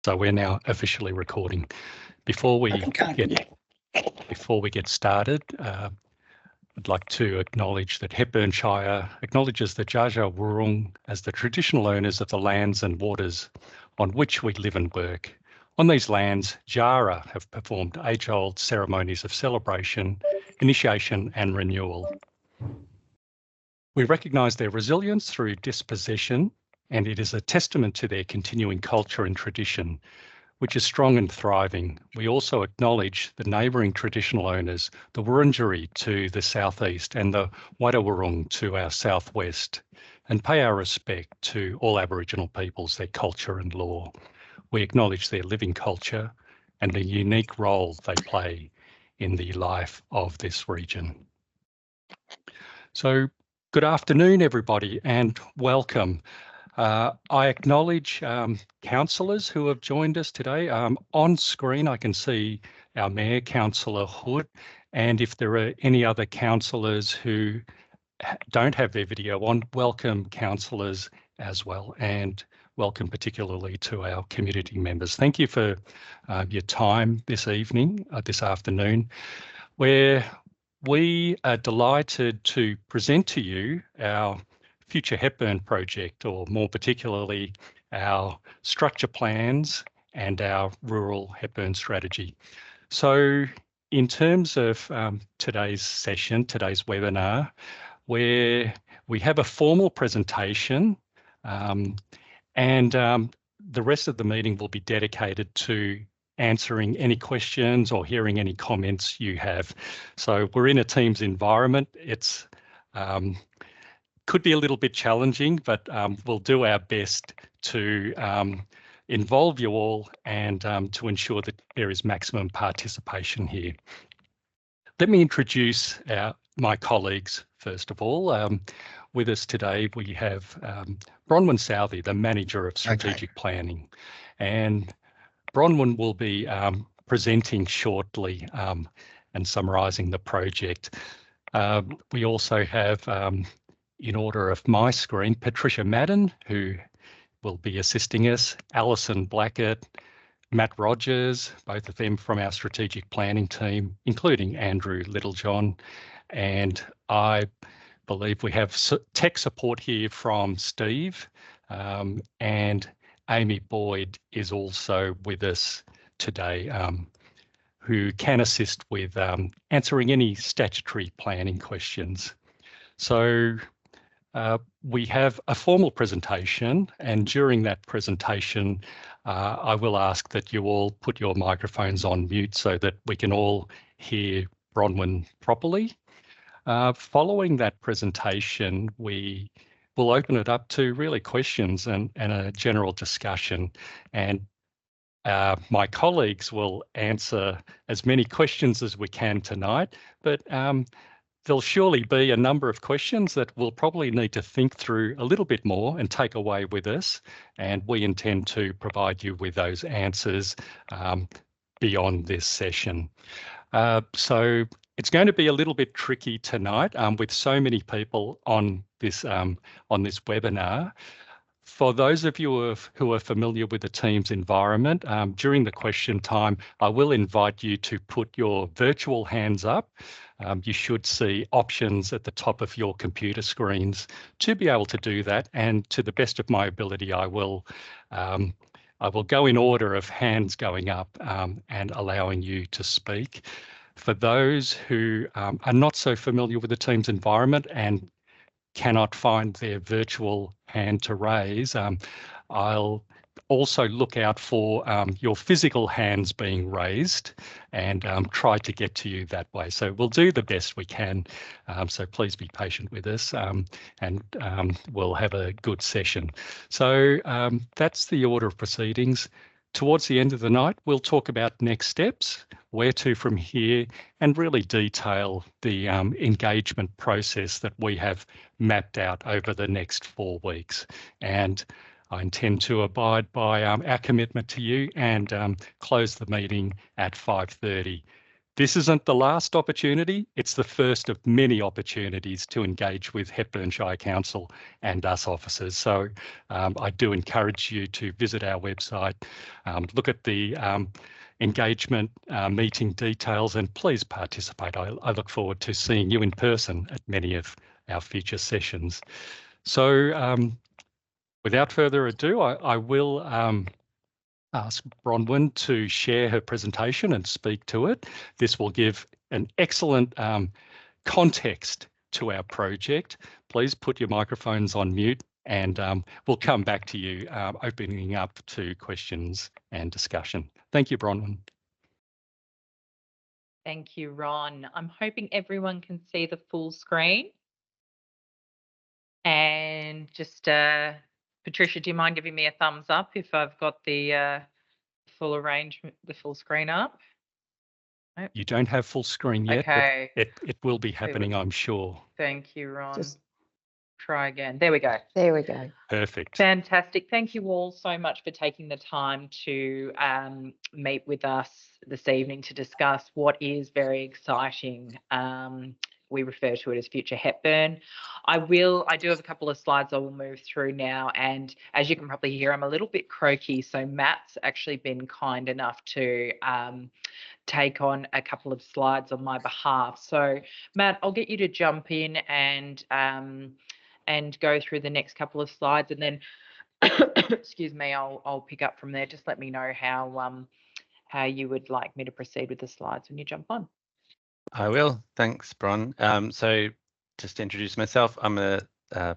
So we're now officially recording. Before we get started, I'd like to acknowledge that Hepburn Shire acknowledges the Dja Dja Wurrung as the traditional owners of the lands and waters on which we live and work. On these lands, Jara have performed age-old ceremonies of celebration, initiation and renewal. We recognise their resilience through dispossession, and it is a testament to their continuing culture and tradition, which is strong and thriving. We also acknowledge the neighbouring traditional owners, the Wurundjeri to the southeast and the Wadawurrung to our southwest, and pay our respect to all Aboriginal peoples, their culture and law. We acknowledge their living culture and the unique role they play in the life of this region. So, good afternoon, everybody, and welcome. I acknowledge councillors who have joined us today. On screen, I can see our Mayor, Councillor Hood, and if there are any other councillors who don't have their video on, welcome councillors as well, and welcome particularly to our community members. Thank you for your time this evening, this afternoon, where we are delighted to present to you our Future Hepburn project, or more particularly our structure plans and our Rural Hepburn strategy. So in terms of today's session, today's webinar, where we have a formal presentation and the rest of the meeting will be dedicated to answering any questions or hearing any comments you have. So we're in a Teams environment. It's could be a little bit challenging, but we'll do our best to involve you all and to ensure that there is maximum participation here. Let me introduce my colleagues first of all. With us today, we have Bronwyn Southey, the Manager of Strategic Planning. And Bronwyn will be presenting shortly and summarising the project. We also have, in order of my screen, Patricia Madden, who will be assisting us, Alison Blackett, Matt Rogers, both of them from our strategic planning team, including Andrew Littlejohn. And I believe we have tech support here from Steve, and Amy Boyd is also with us today, who can assist with answering any statutory planning questions. So we have a formal presentation, and during that presentation, I will ask that you all put your microphones on mute so that we can all hear Bronwyn properly. Following that presentation, we will open it up to really questions and a general discussion. And my colleagues will answer as many questions as we can tonight, but there'll surely be a number of questions that we'll probably need to think through a little bit more and take away with us. And we intend to provide you with those answers beyond this session. So it's going to be a little bit tricky tonight with so many people on this webinar. For those of you who are familiar with the Teams environment, during the question time, I will invite you to put your virtual hands up. You should see options at the top of your computer screens to be able to do that. And to the best of my ability, I will go in order of hands going up and allowing you to speak. For those who are not so familiar with the Teams environment and cannot find their virtual hand to raise, I'll also look out for your physical hands being raised and try to get to you that way. So we'll do the best we can. So please be patient with us and we'll have a good session. So that's the order of proceedings. Towards the end of the night, we'll talk about next steps, where to from here, and really detail the engagement process that we have mapped out over the next 4 weeks. And I intend to abide by our commitment to you and close the meeting at 5:30. This isn't the last opportunity. It's the first of many opportunities to engage with Hepburn Shire Council and us officers. So I do encourage you to visit our website, look at the engagement meeting details, and please participate. I look forward to seeing you in person at many of our future sessions. So without further ado, I will ask Bronwyn to share her presentation and speak to it. This will give an excellent context to our project. Please put your microphones on mute, and we'll come back to you, opening up to questions and discussion. Thank you, Bronwyn. Thank you, Ron. I'm hoping everyone can see the full screen. And just, Patricia, do you mind giving me a thumbs up if I've got the full arrangement, the full screen up? Nope. You don't have full screen yet, okay. But it will be happening, I'm sure. Thank you, Ron. Just try again. There we go. There we go. Perfect. Fantastic. Thank you all so much for taking the time to meet with us this evening to discuss what is very exciting. We refer to it as Future Hepburn. I do have a couple of slides I will move through now, and as you can probably hear, I'm a little bit croaky, so Matt's actually been kind enough to take on a couple of slides on my behalf. So Matt, I'll get you to jump in and go through the next couple of slides, and then excuse me, I'll pick up from there. Just let me know how you would like me to proceed with the slides when you jump on. I will. Thanks, Bron. So just to introduce myself, I'm a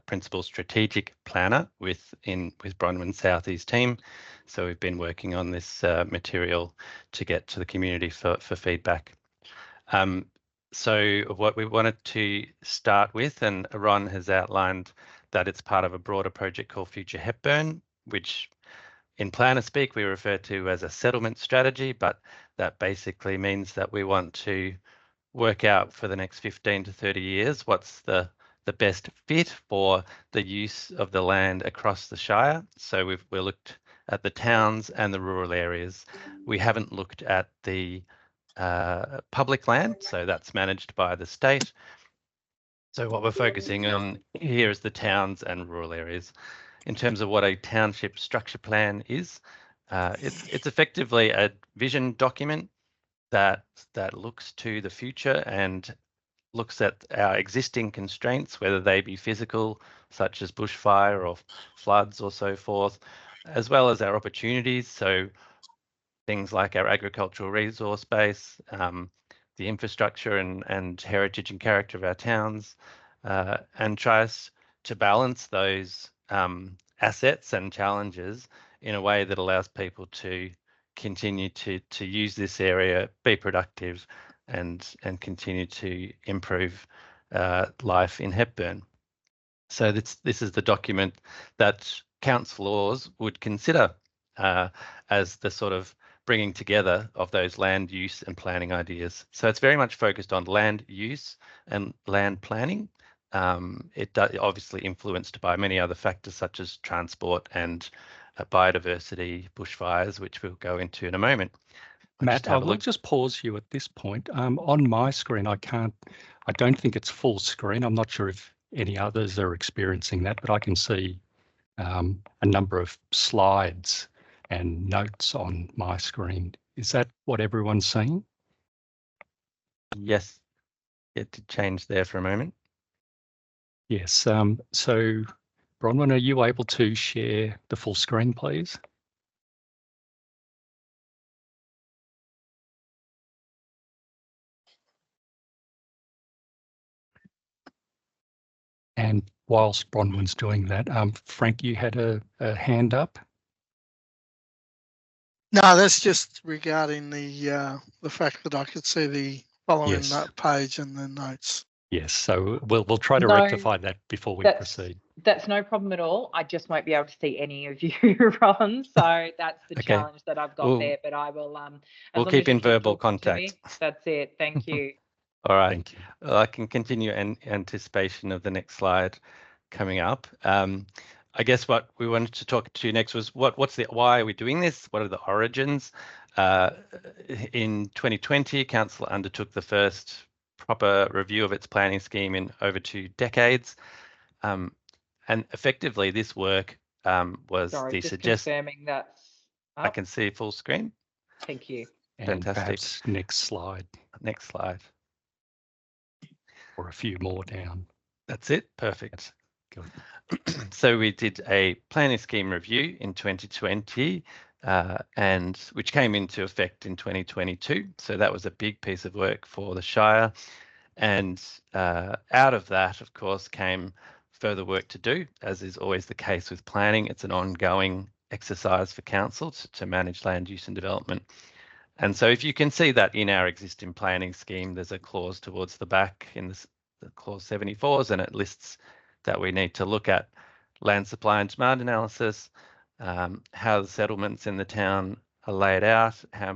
principal strategic planner with Bronwyn's Southeast team. So we've been working on this material to get to the community for feedback. So what we wanted to start with, and Ron has outlined that it's part of a broader project called Future Hepburn, which in planner speak we refer to as a settlement strategy, but that basically means that we want to work out for the next 15 to 30 years what's the best fit for the use of the land across the Shire. So we've looked at the towns and the rural areas. We haven't looked at the public land, so that's managed by the state. So what we're focusing on here is the towns and rural areas. In terms of what a township structure plan is, it's effectively a vision document that looks to the future and looks at our existing constraints, whether they be physical, such as bushfire or floods or so forth, as well as our opportunities. So things like our agricultural resource base, the infrastructure and heritage and character of our towns, and tries to balance those assets and challenges in a way that allows people to continue to use this area, be productive, and continue to improve life in Hepburn. So this is the document that councillors would consider as the sort of bringing together of those land use and planning ideas. So it's very much focused on land use and land planning. It obviously influenced by many other factors such as transport and biodiversity, bushfires, which we'll go into in a moment. Matt, I will just pause you at this point. On my screen, I don't think it's full screen. I'm not sure if any others are experiencing that, but I can see a number of slides and notes on my screen. Is that what everyone's seeing? Yes, it did change there for a moment. Yes, so Bronwyn, are you able to share the full screen, please? And whilst Bronwyn's doing that, Frank, you had a hand up? No, that's just regarding the fact that I could see the following page and the notes. Yes, so we'll try to rectify that before we proceed. That's no problem at all. I just won't be able to see any of you, Ron. So that's the challenge that I've got there. But I will. We'll keep in verbal contact. That's it. Thank you. All right. Thank you. Well, I can continue in anticipation of the next slide coming up. I guess what we wanted to talk to next was why are we doing this? What are the origins? In 2020, Council undertook the first proper review of its planning scheme in over 2 decades. And effectively, this work was Sorry, the just suggest. confirming that's up. I can see full screen. Thank you. And Fantastic. perhaps next slide, Next slide. or a few more down. That's it. Perfect. Good. So we did a planning scheme review in 2020, and which came into effect in 2022. So that was a big piece of work for the Shire. And out of that, of course, came further work to do, as is always the case with planning. It's an ongoing exercise for council to manage land use and development. And so if you can see that in our existing planning scheme, there's a clause towards the back in the clause 74s, and it lists that we need to look at land supply and demand analysis, how the settlements in the town are laid out, how,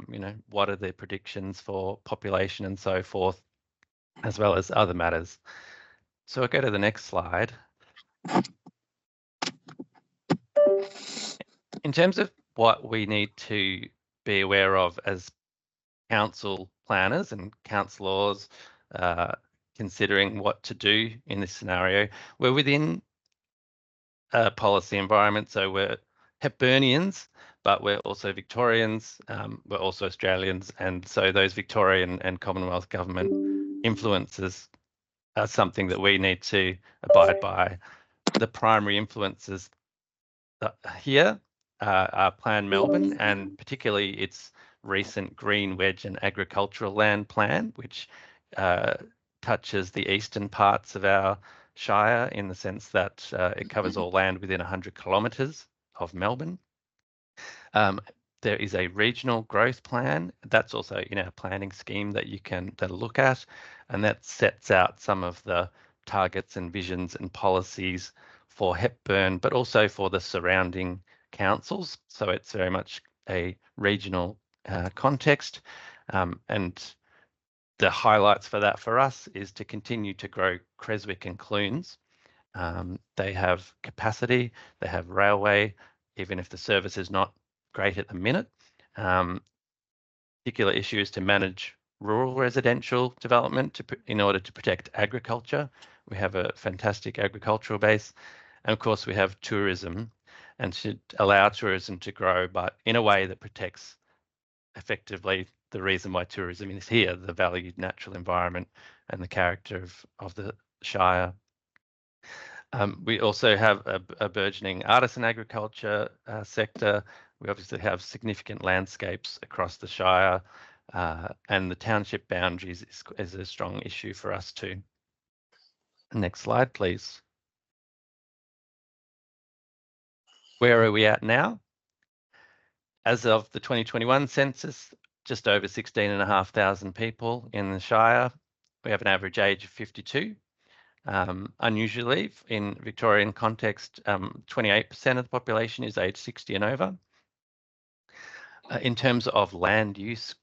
what are their predictions for population and so forth, as well as other matters. So I'll go to the next slide. In terms of what we need to be aware of as council planners and councillors, considering what to do in this scenario, we're within a policy environment, so we're Hepburnians, but we're also Victorians, we're also Australians, and so those Victorian and Commonwealth government influences are something that we need to abide by. The primary influences here are Plan Melbourne, and particularly its recent Green Wedge and Agricultural Land Plan, which touches the eastern parts of our Shire in the sense that it covers all land within 100 kilometres of Melbourne. There is a regional growth plan that's also in our planning scheme that you can look at, and that sets out some of the targets and visions and policies for Hepburn, but also for the surrounding councils. So it's very much a regional context, and the highlights for that for us is to continue to grow Creswick and Clunes. They have capacity, they have railway, even if the service is not great at the minute. Particular issue is to manage rural residential development in order to protect agriculture. We have a fantastic agricultural base. And of course, we have tourism, and should allow tourism to grow, but in a way that protects effectively the reason why tourism is here, the valued natural environment and the character of the Shire. We also have a burgeoning artisan agriculture sector. We obviously have significant landscapes across the Shire, and the township boundaries is a strong issue for us too. Next slide, please. Where are we at now? As of the 2021 census, just over 16,500 people in the Shire. We have an average age of 52. Unusually, in Victorian context, 28% of the population is aged 60 and over. In terms of land use,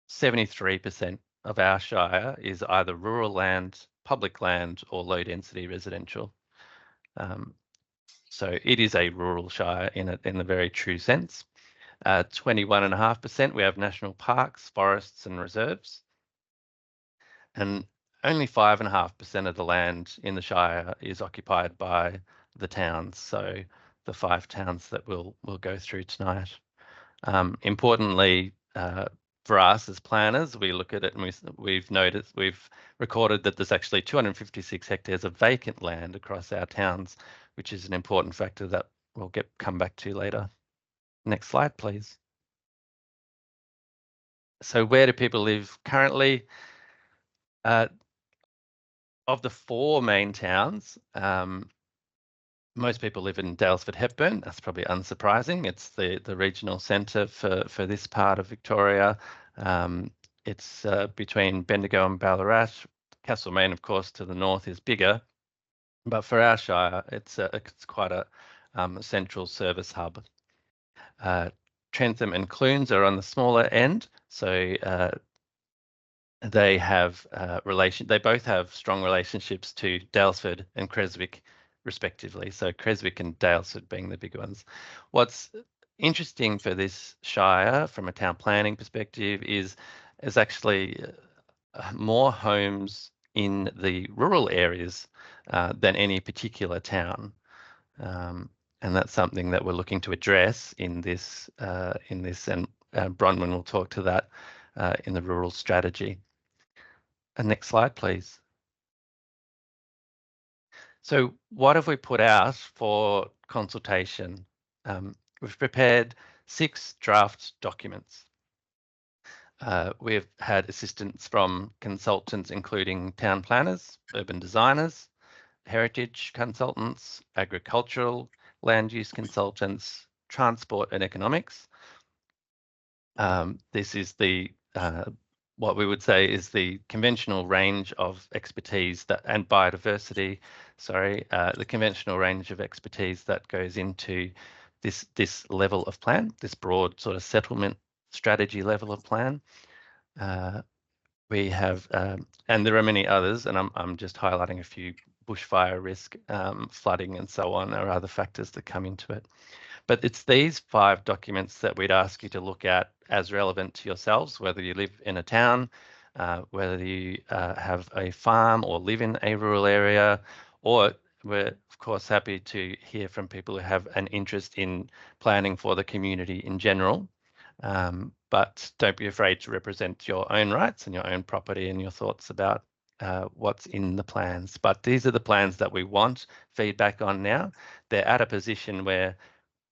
73% of our Shire is either rural land, public land, or low density residential. So it is a rural Shire in the very true sense. 21.5% we have national parks, forests and reserves. And only 5.5% of the land in the Shire is occupied by the towns. So the 5 towns that we'll go through tonight. Importantly, for us as planners, we look at it and we've recorded that there's actually 256 hectares of vacant land across our towns, which is an important factor that we'll come back to later. Next slide, please. So where do people live currently? Of the 4 main towns, most people live in Daylesford Hepburn. That's probably unsurprising. It's the regional centre for this part of Victoria. It's between Bendigo and Ballarat. Castlemaine, of course, to the north is bigger, but for our Shire, it's quite a central service hub. Trentham and Clunes are on the smaller end, so they have they both have strong relationships to Daylesford and Creswick respectively. So Creswick and Daylesford being the big ones. What's interesting for this shire from a town planning perspective is actually more homes in the rural areas than any particular town. And that's something that we're looking to address in this, and Bronwyn will talk to that in the rural strategy. Next slide, please. So what have we put out for consultation? We've prepared 6 draft documents. We've had assistance from consultants, including town planners, urban designers, heritage consultants, agricultural land use consultants, transport and economics. This is the what we would say is the conventional range of expertise that and biodiversity. Sorry, the conventional range of expertise that goes into this level of plan, this broad sort of settlement strategy level of plan. We have, and there are many others, and I'm just highlighting a few: bushfire risk, flooding, and so on, are other factors that come into it. But it's these 5 documents that we'd ask you to look at as relevant to yourselves, whether you live in a town, whether you have a farm or live in a rural area, or we're of course happy to hear from people who have an interest in planning for the community in general. But don't be afraid to represent your own rights and your own property and your thoughts about what's in the plans. But these are the plans that we want feedback on now. They're at a position where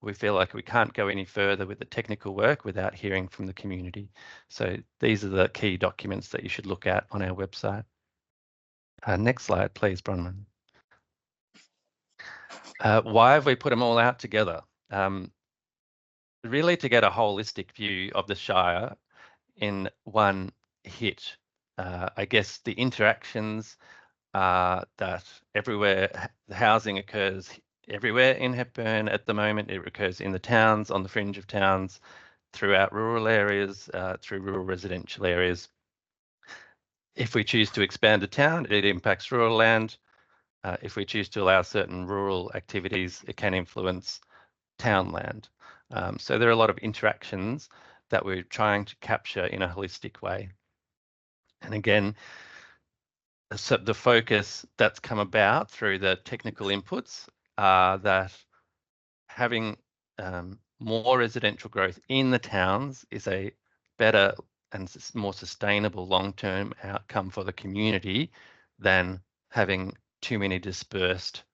we feel like we can't go any further with the technical work without hearing from the community. So these are the key documents that you should look at on our website. Next slide, please, Bronwyn. Why have we put them all out together? Really to get a holistic view of the Shire in one hit. I guess the interactions that everywhere, the housing occurs everywhere in Hepburn at the moment. It occurs in the towns, on the fringe of towns, throughout rural areas, through rural residential areas. If we choose to expand a town, it impacts rural land. If we choose to allow certain rural activities, it can influence town land. So there are a lot of interactions that we're trying to capture in a holistic way. And again, so the focus that's come about through the technical inputs are that having more residential growth in the towns is a better and more sustainable long-term outcome for the community than having too many dispersed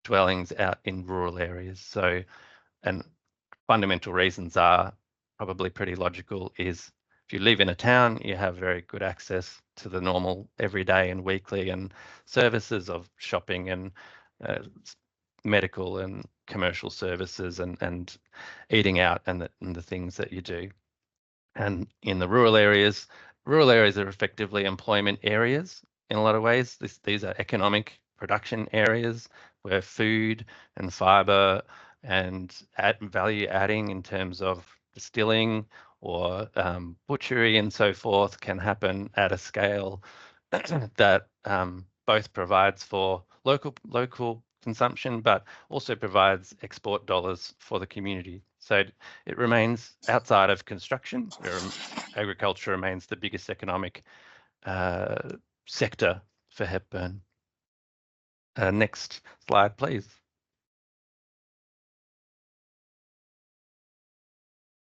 dwellings out in rural areas. So, and fundamental reasons are probably pretty logical, is if you live in a town, you have very good access to the normal everyday and weekly and services of shopping and medical and commercial services and eating out and the things that you do. And in the rural areas are effectively employment areas in a lot of ways. These are economic production areas where food and fibre and value adding in terms of distilling or butchery and so forth can happen at a scale that both provides for local consumption, but also provides export dollars for the community. So it remains outside of construction. Agriculture remains the biggest economic sector for Hepburn. Next slide, please.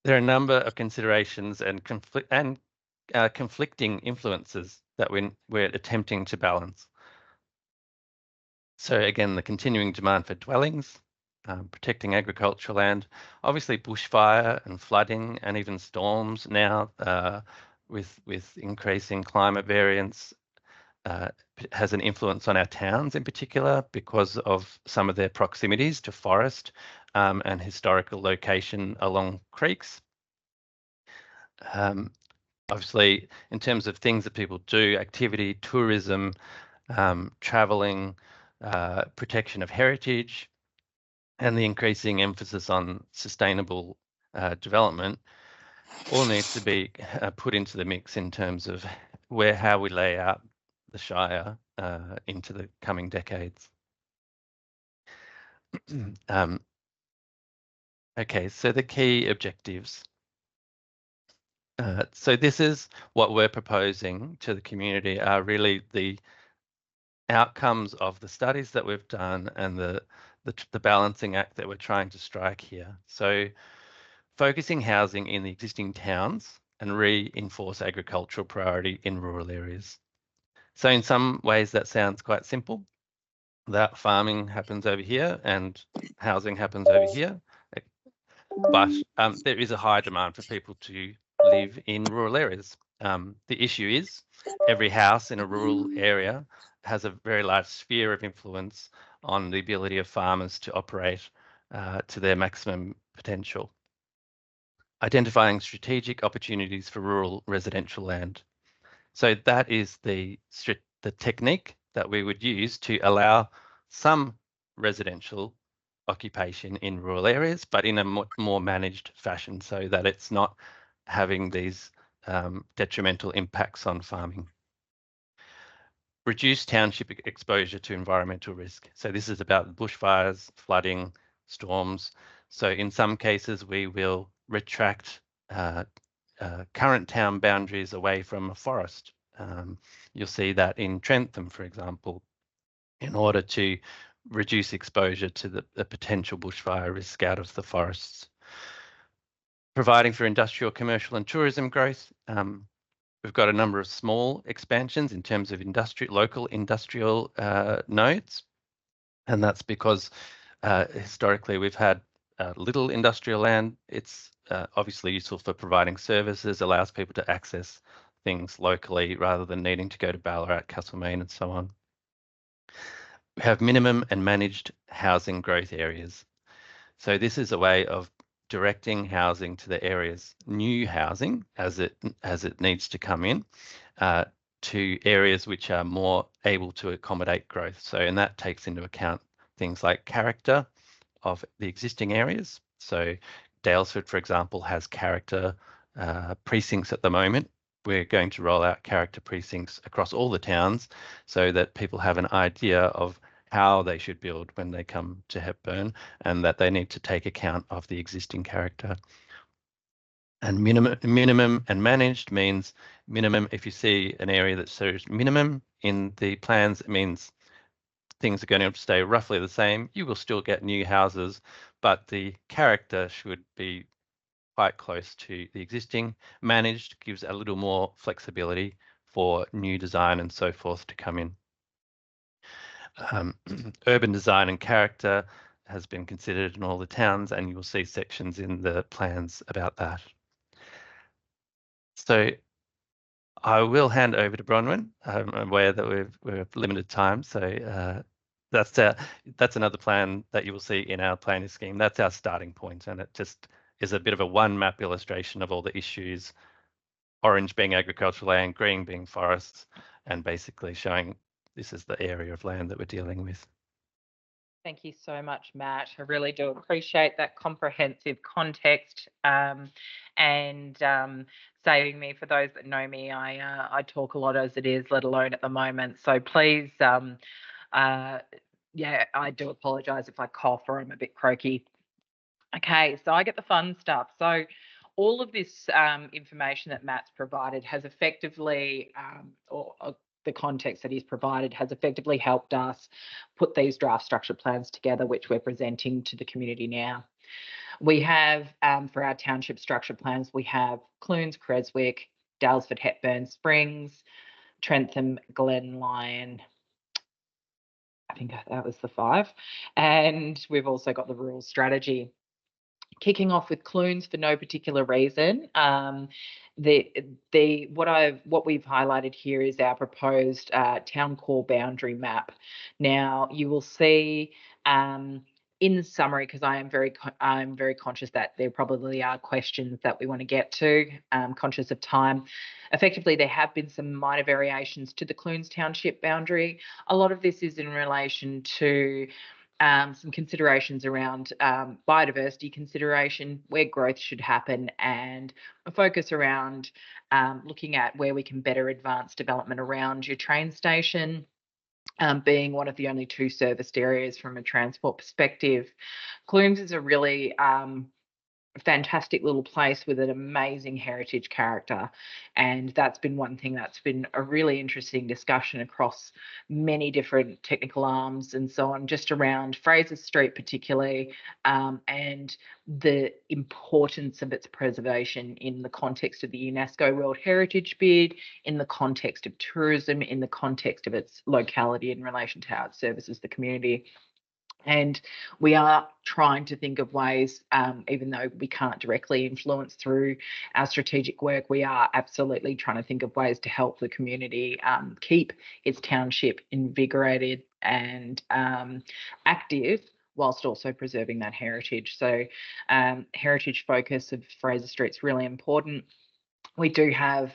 There are a number of considerations and conflicting influences that we're attempting to balance. So again, the continuing demand for dwellings, protecting agricultural land, obviously bushfire and flooding and even storms now with increasing climate variance has an influence on our towns in particular because of some of their proximities to forest and historical location along creeks. Obviously, in terms of things that people do, activity, tourism, travelling, protection of heritage, and the increasing emphasis on sustainable development all needs to be put into the mix in terms of how we lay out the Shire into the coming decades. Okay, so the key objectives. So this is what we're proposing to the community are really the outcomes of the studies that we've done and the balancing act that we're trying to strike here. So focusing housing in the existing towns and reinforce agricultural priority in rural areas. So in some ways that sounds quite simple. That farming happens over here and housing happens over here. But there is a high demand for people to live in rural areas. The issue is every house in a rural area has a very large sphere of influence on the ability of farmers to operate to their maximum potential. Identifying strategic opportunities for rural residential land. So that is the technique that we would use to allow some residential occupation in rural areas, but in a more managed fashion so that it's not having these detrimental impacts on farming. Reduce township exposure to environmental risk. So this is about bushfires, flooding, storms. So in some cases, we will retract current town boundaries away from a forest. You'll see that in Trentham, for example, in order to reduce exposure to the potential bushfire risk out of the forests. Providing for industrial, commercial and tourism growth. We've got a number of small expansions in terms of local industrial nodes. And that's because historically we've had little industrial land. It's obviously useful for providing services, allows people to access things locally rather than needing to go to Ballarat, Castlemaine and so on. We have minimum and managed housing growth areas. So this is a way of directing housing to the areas, new housing as it needs to come in, to areas which are more able to accommodate growth. So, and that takes into account things like character of the existing areas. So Dalesford, for example, has character precincts at the moment. We're going to roll out character precincts across all the towns so that people have an idea of how they should build when they come to Hepburn and that they need to take account of the existing character. And minimum and managed means minimum. If you see an area that shows minimum in the plans, it means things are going to stay roughly the same. You will still get new houses, but the character should be quite close to the existing. Managed gives a little more flexibility for new design and so forth to come in. Urban design and character has been considered in all the towns, and you will see sections in the plans about that. So I will hand over to Bronwyn. I'm aware that we're limited time, so that's another plan that you will see in our planning scheme. That's our starting point, and it just is a bit of a one map illustration of all the issues, orange being agricultural land, green being forests, and basically showing this is the area of land that we're dealing with. Thank you so much, Matt. I really do appreciate that comprehensive context and saving me. For those that know me, I talk a lot as it is, let alone at the moment. So please, yeah, I do apologise if I cough or I'm a bit croaky. Okay, so I get the fun stuff. So all of this information that Matt's provided has effectively, the context that he's provided has effectively helped us put these draft structure plans together, which we're presenting to the community now. We have, for our township structure plans, we have Clunes, Creswick, Dalesford, Hepburn, Springs, Trentham, Glen Lyon. I think that was the 5. And we've also got the rural strategy. Kicking off with Clunes for no particular reason. What we've highlighted here is our proposed town core boundary map. Now you will see in summary, because I'm very conscious that there probably are questions that we want to get to, conscious of time. Effectively, there have been some minor variations to the Clunes Township boundary. A lot of this is in relation to some considerations around biodiversity consideration, where growth should happen, and a focus around looking at where we can better advance development around your train station. being one of the only 2 serviced areas from a transport perspective. Clunes is a really fantastic little place with an amazing heritage character, and that's been one thing that's been a really interesting discussion across many different technical arms and so on, just around Fraser Street particularly, and the importance of its preservation in the context of the UNESCO World Heritage Bid, in the context of tourism, in the context of its locality in relation to how it services the community. And we are trying to think of ways, even though we can't directly influence through our strategic work, we are absolutely trying to think of ways to help the community keep its township invigorated and active, whilst also preserving that heritage. So heritage focus of Fraser Street is really important. We do have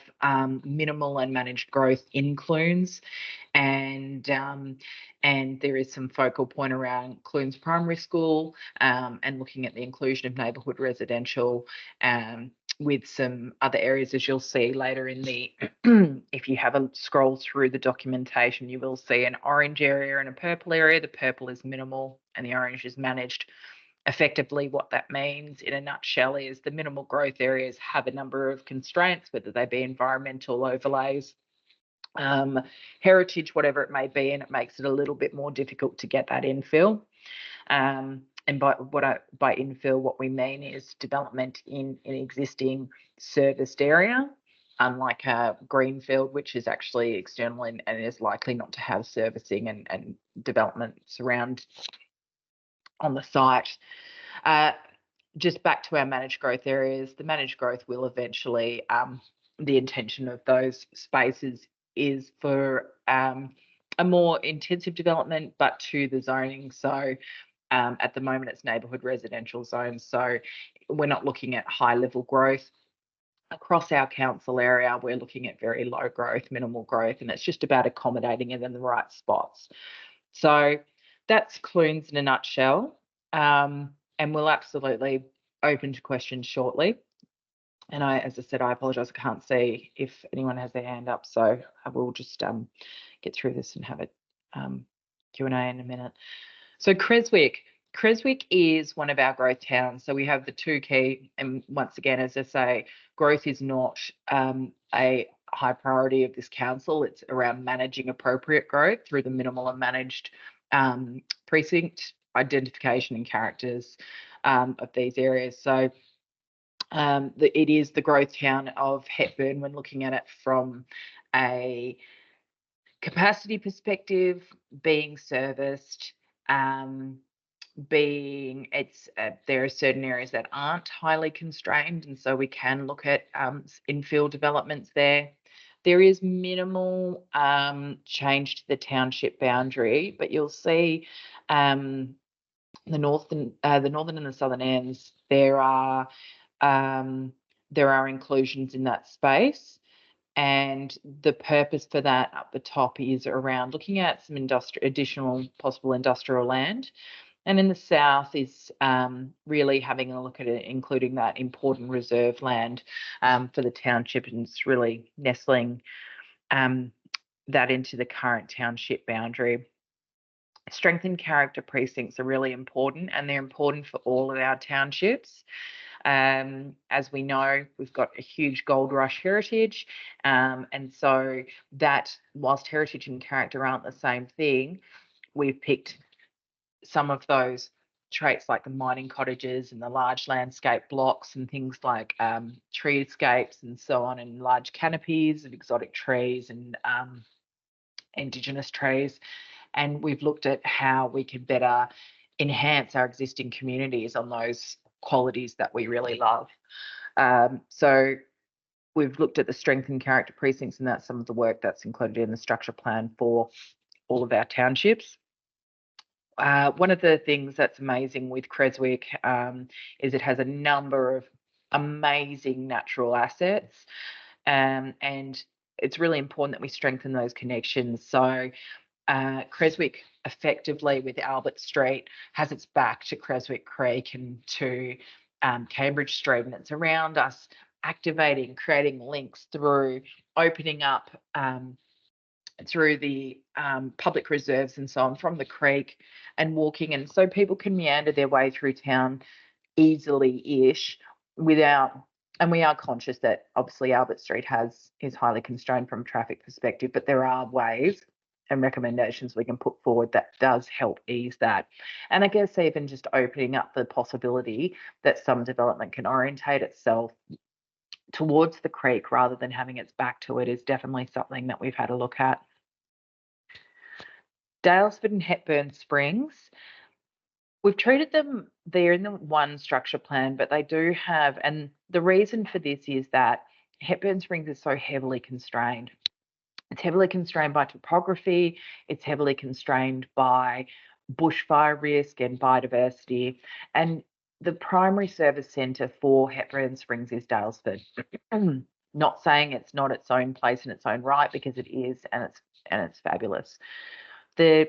minimal and managed growth in Clunes, and there is some focal point around Clunes Primary School, and looking at the inclusion of neighbourhood residential, with some other areas, as you'll see later in the if you have a scroll through the documentation, you will see an orange area and a purple area. The purple is minimal and the orange is managed. Effectively, what that means in a nutshell is the minimal growth areas have a number of constraints, whether they be environmental overlays, heritage, whatever it may be, and it makes it a little bit more difficult to get that infill. And by infill, what we mean is development in an existing serviced area, unlike a greenfield, which is actually external and is likely not to have servicing and developments around on the site. Just back to our managed growth areas, the managed growth will eventually, the intention of those spaces is for a more intensive development, but to the zoning. So at the moment, it's neighbourhood residential zones. So we're not looking at high level growth. Across our council area, we're looking at very low growth, minimal growth, and it's just about accommodating it in the right spots. So that's Clunes in a nutshell. And we'll absolutely open to questions shortly. And as I said, I apologise, I can't see if anyone has their hand up, so I will just get through this and have a Q&A in a minute. So Creswick is one of our growth towns. So we have the 2 key, and once again, as I say, growth is not a high priority of this council. It's around managing appropriate growth through the minimal and managed precinct identification and characters of these areas. So it is the growth town of Hepburn when looking at it from a capacity perspective, being serviced, there are certain areas that aren't highly constrained, and so we can look at infill developments there. There is minimal change to the township boundary, but you'll see the northern and the southern ends, there are inclusions in that space, and the purpose for that up the top is around looking at some additional possible industrial land, and in the south is really having a look at it, including that important reserve land for the township, and it's really nestling that into the current township boundary. Strength and character precincts are really important, and they're important for all of our townships. As we know, we've got a huge gold rush heritage, and so that, whilst heritage and character aren't the same thing, we've picked some of those traits like the mining cottages and the large landscape blocks and things like treescapes and so on, and large canopies of exotic trees and Indigenous trees. And we've looked at how we can better enhance our existing communities on those qualities that we really love. So we've looked at the strength and character precincts, and that's some of the work that's included in the structure plan for all of our townships. One of the things that's amazing with Creswick is it has a number of amazing natural assets, and it's really important that we strengthen those connections. So Creswick, effectively with Albert Street, has its back to Creswick Creek and to Cambridge Street, and it's around us activating, creating links through opening up through the public reserves and so on from the creek and walking, and so people can meander their way through town easily-ish without, and we are conscious that obviously Albert Street is highly constrained from a traffic perspective, but there are ways and recommendations we can put forward that does help ease that. And I guess even just opening up the possibility that some development can orientate itself towards the creek rather than having its back to it is definitely something that we've had a look at. Daylesford and Hepburn Springs, we've treated them, they're in the one structure plan, but they do have, and the reason for this is that Hepburn Springs is so heavily constrained. It's heavily constrained by topography, it's heavily constrained by bushfire risk and biodiversity, and the primary service centre for Hepburn Springs is Daylesford. Not saying it's not its own place in its own right, because it is, and it's fabulous. The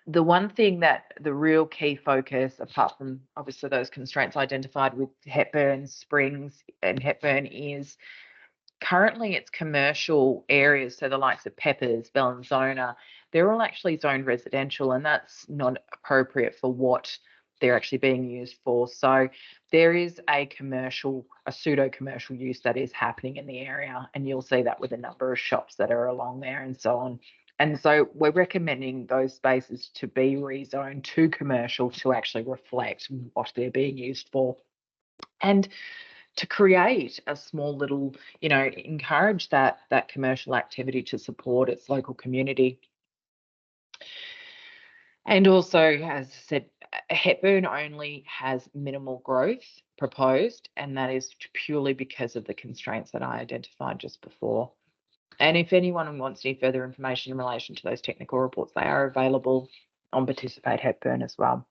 one thing that the real key focus, apart from obviously those constraints identified with Hepburn Springs and Hepburn, is currently it's commercial areas, so the likes of Peppers, Bellinzona, they're all actually zoned residential, and that's not appropriate for what they're actually being used for. So there is a pseudo-commercial use that is happening in the area, and you'll see that with a number of shops that are along there and so on. And so we're recommending those spaces to be rezoned to commercial to actually reflect what they're being used for. And to create a small little, encourage that commercial activity to support its local community. And also, as I said, Hepburn only has minimal growth proposed, and that is purely because of the constraints that I identified just before. And if anyone wants any further information in relation to those technical reports, they are available on Participate Hepburn as well.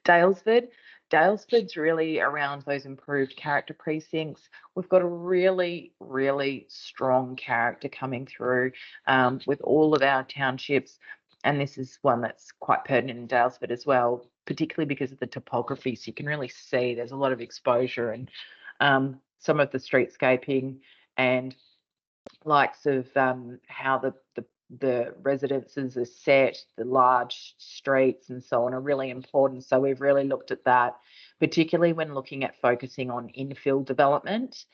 Daylesford's really around those improved character precincts. We've got a really, really strong character coming through with all of our townships. And this is one that's quite pertinent in Daylesford as well, particularly because of the topography. So you can really see there's a lot of exposure, and some of the streetscaping and likes of how the residences are set, the large streets and so on are really important. So we've really looked at that, particularly when looking at focusing on infill development.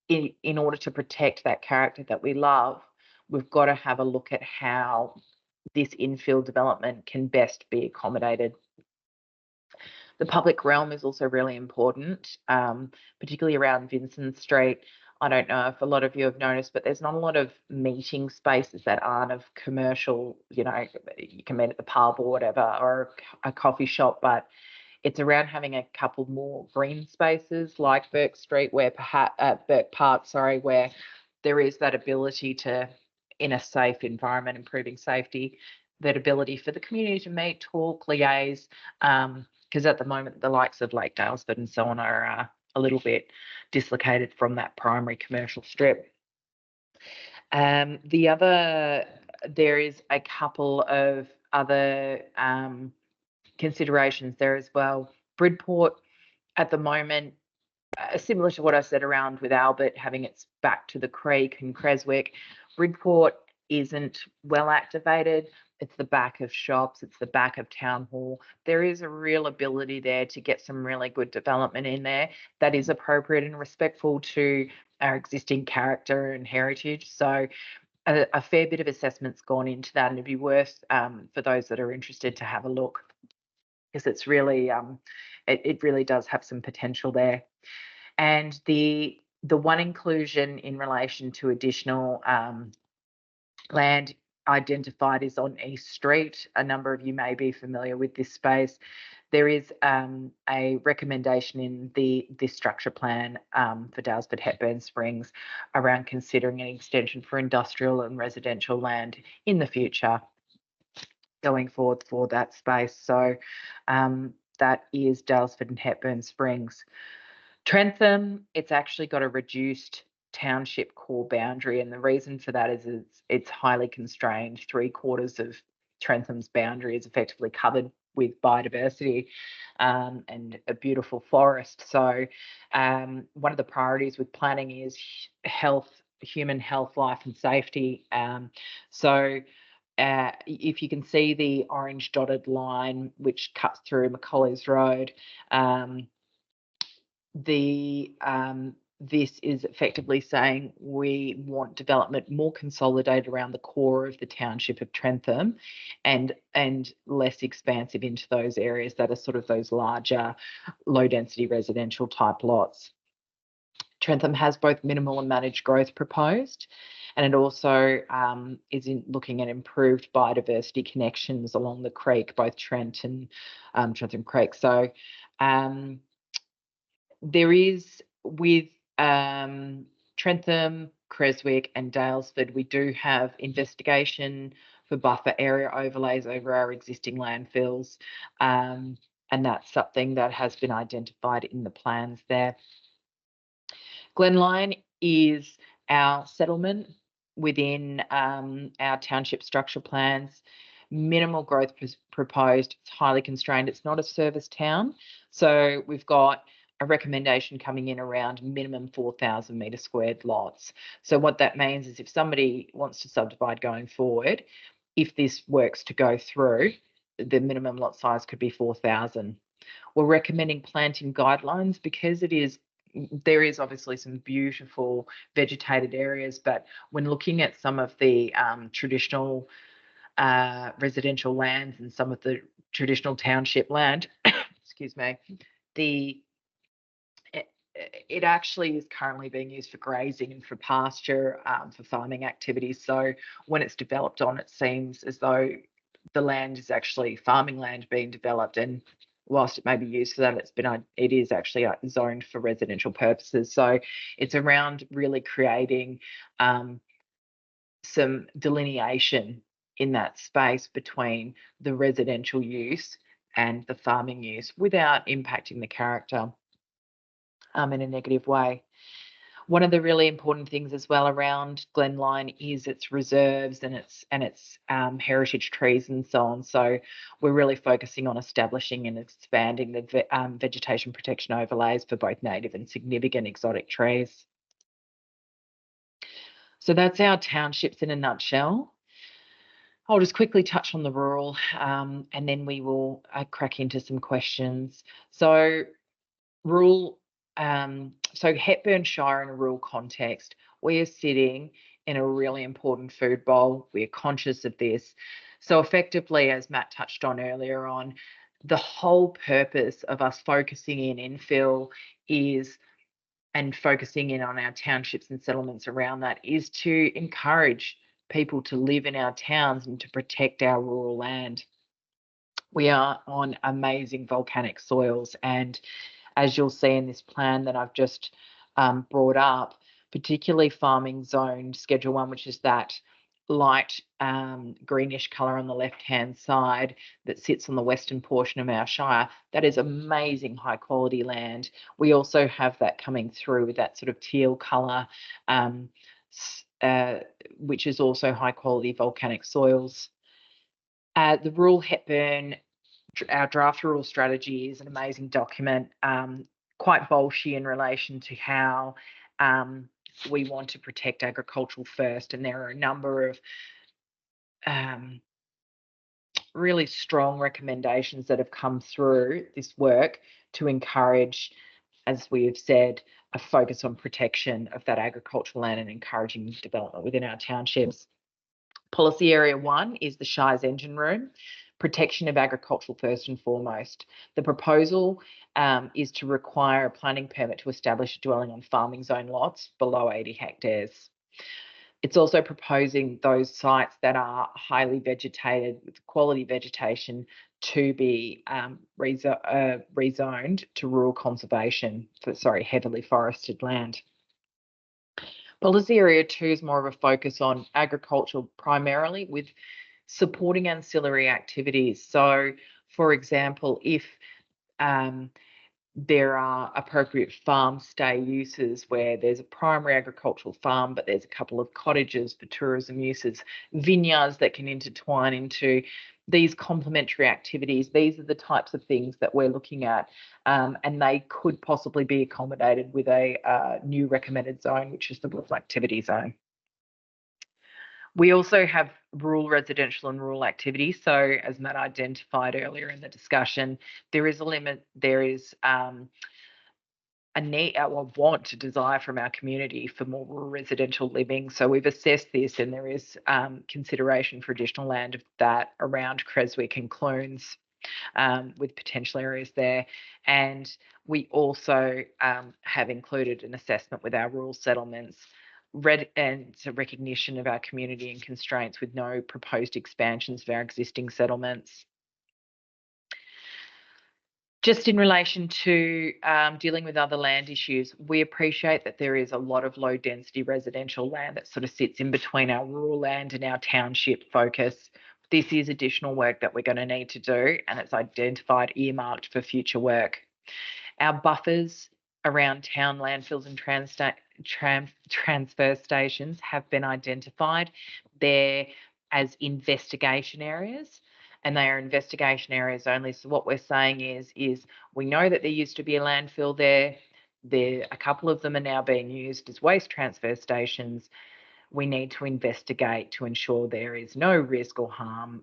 In order to protect that character that we love, we've got to have a look at how this infill development can best be accommodated. The public realm is also really important, particularly around Vincent Street. I don't know if a lot of you have noticed, but there's not a lot of meeting spaces that aren't of commercial, you can meet at the pub or whatever, or a coffee shop, but it's around having a couple more green spaces like Burke Street, where Burke Park, where there is that ability to, in a safe environment, improving safety, that ability for the community to meet, talk, liaise, because at the moment the likes of Lake Daylesford and so on are a little bit dislocated from that primary commercial strip. There is a couple of other considerations there as well. Bridport at the moment, similar to what I said around with Albert having its back to the creek and Creswick, Bridport isn't well activated. It's the back of shops, it's the back of town hall. There is a real ability there to get some really good development in there that is appropriate and respectful to our existing character and heritage. So a fair bit of assessment's gone into that, and it'd be worth for those that are interested to have a look, because it's really it really does have some potential there. And the one inclusion in relation to additional land identified is on East Street. A number of you may be familiar with this space. There is a recommendation in this structure plan for Daylesford Hepburn Springs around considering an extension for industrial and residential land in the future going forward for that space. So that is Daylesford and Hepburn Springs. Trentham, it's actually got a reduced township core boundary, and the reason for that is it's highly constrained. 3/4 of Trentham's boundary is effectively covered with biodiversity and a beautiful forest. So one of the priorities with planning is health human health, life and safety. If you can see the orange dotted line which cuts through Macaulay's Road, this is effectively saying we want development more consolidated around the core of the township of Trentham, and less expansive into those areas that are sort of those larger, low density residential type lots. Trentham has both minimal and managed growth proposed, and it also is looking at improved biodiversity connections along the creek, both Trent and Trentham Creek. So there is, with Trentham, Creswick and Dalesford, we do have investigation for buffer area overlays over our existing landfills, and that's something that has been identified in the plans there. Glenline is our settlement within our township structure plans. Minimal growth proposed. It's highly constrained. It's not a service town. So we've got a recommendation coming in around minimum 4,000 metre squared lots. So what that means is if somebody wants to subdivide going forward, if this works to go through, the minimum lot size could be 4,000. We're recommending planting guidelines because there is obviously some beautiful vegetated areas, but when looking at some of the traditional residential lands and some of the traditional township land, excuse me, it actually is currently being used for grazing and for pasture, for farming activities. So when it's developed on, it seems as though the land is actually farming land being developed, and whilst it may be used for that, it is actually zoned for residential purposes. So it's around really creating some delineation in that space between the residential use and the farming use without impacting the character in a negative way. One of the really important things as well around Glenline is its reserves and its heritage trees and so on. So we're really focusing on establishing and expanding the vegetation protection overlays for both native and significant exotic trees. So that's our townships in a nutshell. I'll just quickly touch on the rural, and then we will crack into some questions. So rural. So Hepburn Shire in a rural context, we are sitting in a really important food bowl. We're conscious of this. So effectively, as Matt touched on earlier on, the whole purpose of us focusing in infill and focusing in on our townships and settlements around that is to encourage people to live in our towns and to protect our rural land. We are on amazing volcanic soils, and as you'll see in this plan that I've just brought up, particularly farming zone Schedule 1, which is that light greenish colour on the left-hand side that sits on the western portion of our shire, that is amazing high quality land. We also have that coming through with that sort of teal colour, which is also high quality volcanic soils. The Rural Hepburn, our draft rural strategy, is an amazing document, quite bolshy in relation to how we want to protect agricultural first, and there are a number of really strong recommendations that have come through this work to encourage, as we have said, a focus on protection of that agricultural land and encouraging development within our townships. Policy Area 1 is the Shire's engine room, protection of agriculture first and foremost. The proposal is to require a planning permit to establish a dwelling on farming zone lots below 80 hectares. It's also proposing those sites that are highly vegetated with quality vegetation to be rezoned to rural conservation for, heavily forested land. Policy Area 2 is more of a focus on agriculture primarily, with supporting ancillary activities. So, for example, if there are appropriate farm stay uses where there's a primary agricultural farm, but there's a couple of cottages for tourism uses, vineyards that can intertwine into these complementary activities, these are the types of things that we're looking at, and they could possibly be accommodated with a new recommended zone, which is the rural activity zone. We also have rural residential and rural activity. So as Matt identified earlier in the discussion, there is a limit, there is a need or want to desire from our community for more rural residential living. So we've assessed this, and there is consideration for additional land of that around Creswick and Clunes, with potential areas there. And we also have included an assessment with our rural settlements and a recognition of our community and constraints with no proposed expansions of our existing settlements. Just in relation to dealing with other land issues, we appreciate that there is a lot of low density residential land that sort of sits in between our rural land and our township focus. This is additional work that we're going to need to do, and it's identified, earmarked for future work. Our buffers around town landfills and transfer stations have been identified. They're as investigation areas, and they are investigation areas only. So what we're saying is we know that there used to be a landfill there. A couple of them are now being used as waste transfer stations. We need to investigate to ensure there is no risk or harm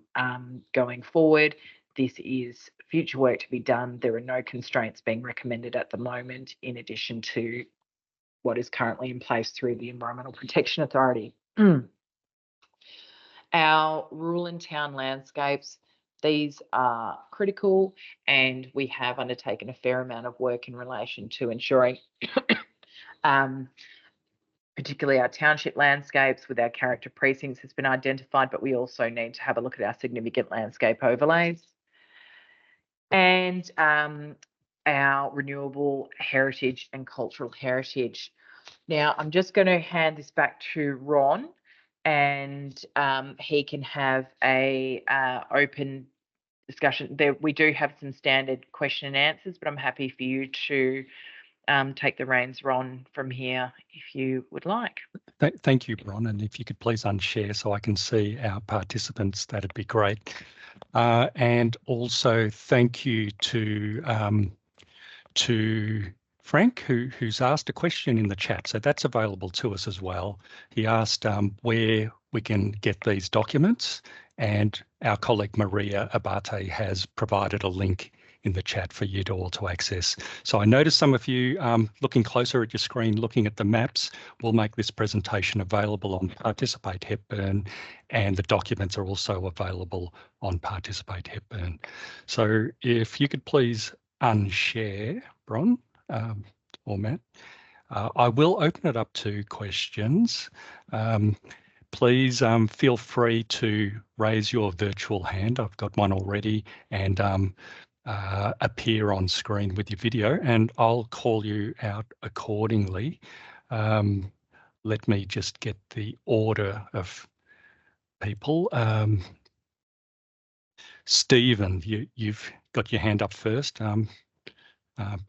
going forward. This is future work to be done. There are no constraints being recommended at the moment, in addition to what is currently in place through the Environmental Protection Authority. Our rural and town landscapes, these are critical, and we have undertaken a fair amount of work in relation to ensuring particularly our township landscapes with our character precincts has been identified, but we also need to have a look at our significant landscape overlays and our renewable heritage and cultural heritage. Now, I'm just going to hand this back to Ron, and he can have a open discussion. There, we do have some standard question and answers, but I'm happy for you to take the reins, Ron, from here, if you would like. Thank you, Bron. And if you could please unshare so I can see our participants, that'd be great. And also thank you to Frank, who's asked a question in the chat. So that's available to us as well. He asked where we can get these documents, and our colleague Maria Abate has provided a link in the chat for you to all to access. So I noticed some of you looking closer at your screen, looking at the maps. We'll make this presentation available on Participate Hepburn, and the documents are also available on Participate Hepburn. So if you could please unshare, Bron or Matt. I will open it up to questions. Please feel free to raise your virtual hand. I've got one already, and appear on screen with your video, and I'll call you out accordingly. Let me just get the order of people. Stephen, you've got your hand up first.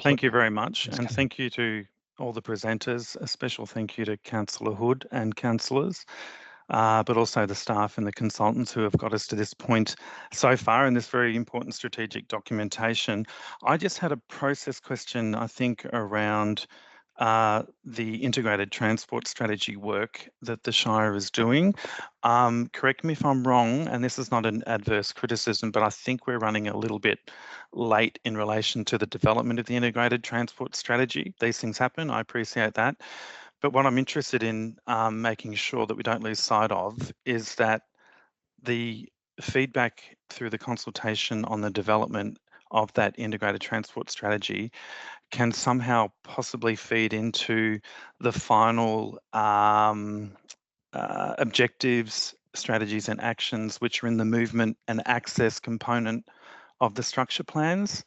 Thank you very much, and thank you to all the presenters. A special thank you to Councillor Hood and councillors, but also the staff and the consultants who have got us to this point so far in this very important strategic documentation. I just had a process question, I think, around the integrated transport strategy work that the Shire is doing. Correct me if I'm wrong, and this is not an adverse criticism, but I think we're running a little bit late in relation to the development of the integrated transport strategy. These things happen, I appreciate that. But what I'm interested in making sure that we don't lose sight of is that the feedback through the consultation on the development of that integrated transport strategy can somehow possibly feed into the final objectives, strategies and actions which are in the movement and access component of the structure plans.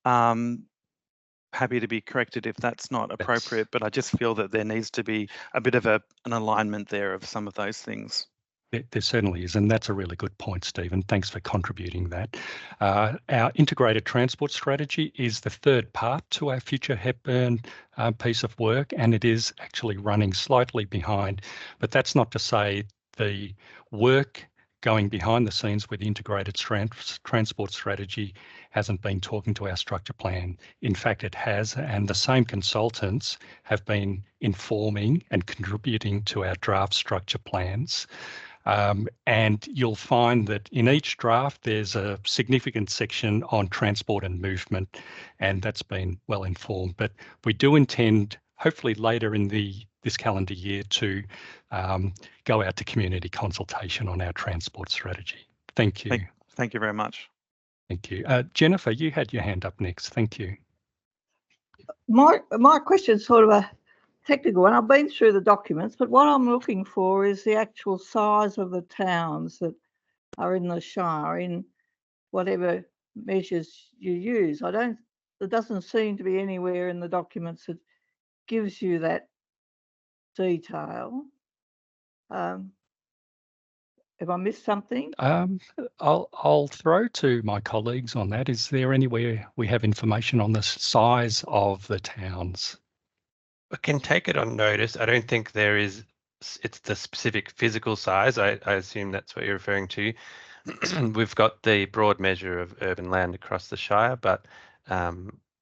Happy to be corrected if that's not appropriate, but I just feel that there needs to be a bit of an alignment there of some of those things. There certainly is, and that's a really good point, Stephen. Thanks for contributing that. Our integrated transport strategy is the third part to our Future Hepburn piece of work, and it is actually running slightly behind. But that's not to say the work going behind the scenes with the integrated transport strategy hasn't been talking to our structure plan. In fact, it has, and the same consultants have been informing and contributing to our draft structure plans. And you'll find that in each draft, there's a significant section on transport and movement, and that's been well informed. But we do intend, hopefully later in this calendar year, to go out to community consultation on our transport strategy. Thank you. Thank you very much. Thank you. Jennifer, you had your hand up next. Thank you. My question is sort of a technical one. I've been through the documents, but what I'm looking for is the actual size of the towns that are in the Shire in whatever measures you use. There doesn't seem to be anywhere in the documents that gives you that detail. Have I missed something? I'll throw to my colleagues on that. Is there anywhere we have information on the size of the towns? I can take it on notice. I don't think there is, it's the specific physical size. I assume that's what you're referring to. We've got the broad measure of urban land across the Shire, but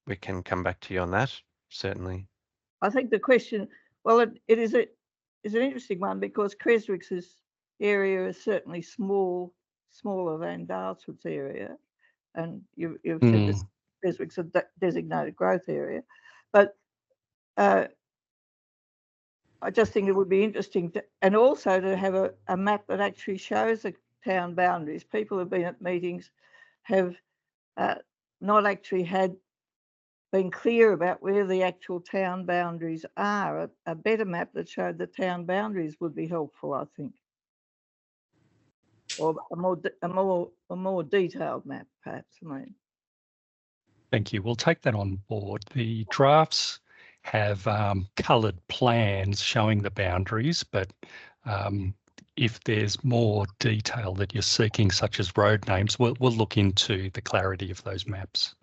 we can come back to you on that, certainly. I think the question, well, it is an interesting one because Creswick's area is certainly smaller than Dartford's area, and you've said that Creswick's a designated growth area, but I just think it would be interesting and also to have a map that actually shows the town boundaries. People who've been at meetings have not actually been clear about where the actual town boundaries are. A better map that showed the town boundaries would be helpful, I think, or a more detailed map, perhaps. I mean. Thank you. We'll take that on board. The drafts have coloured plans showing the boundaries, but if there's more detail that you're seeking, such as road names, we'll look into the clarity of those maps.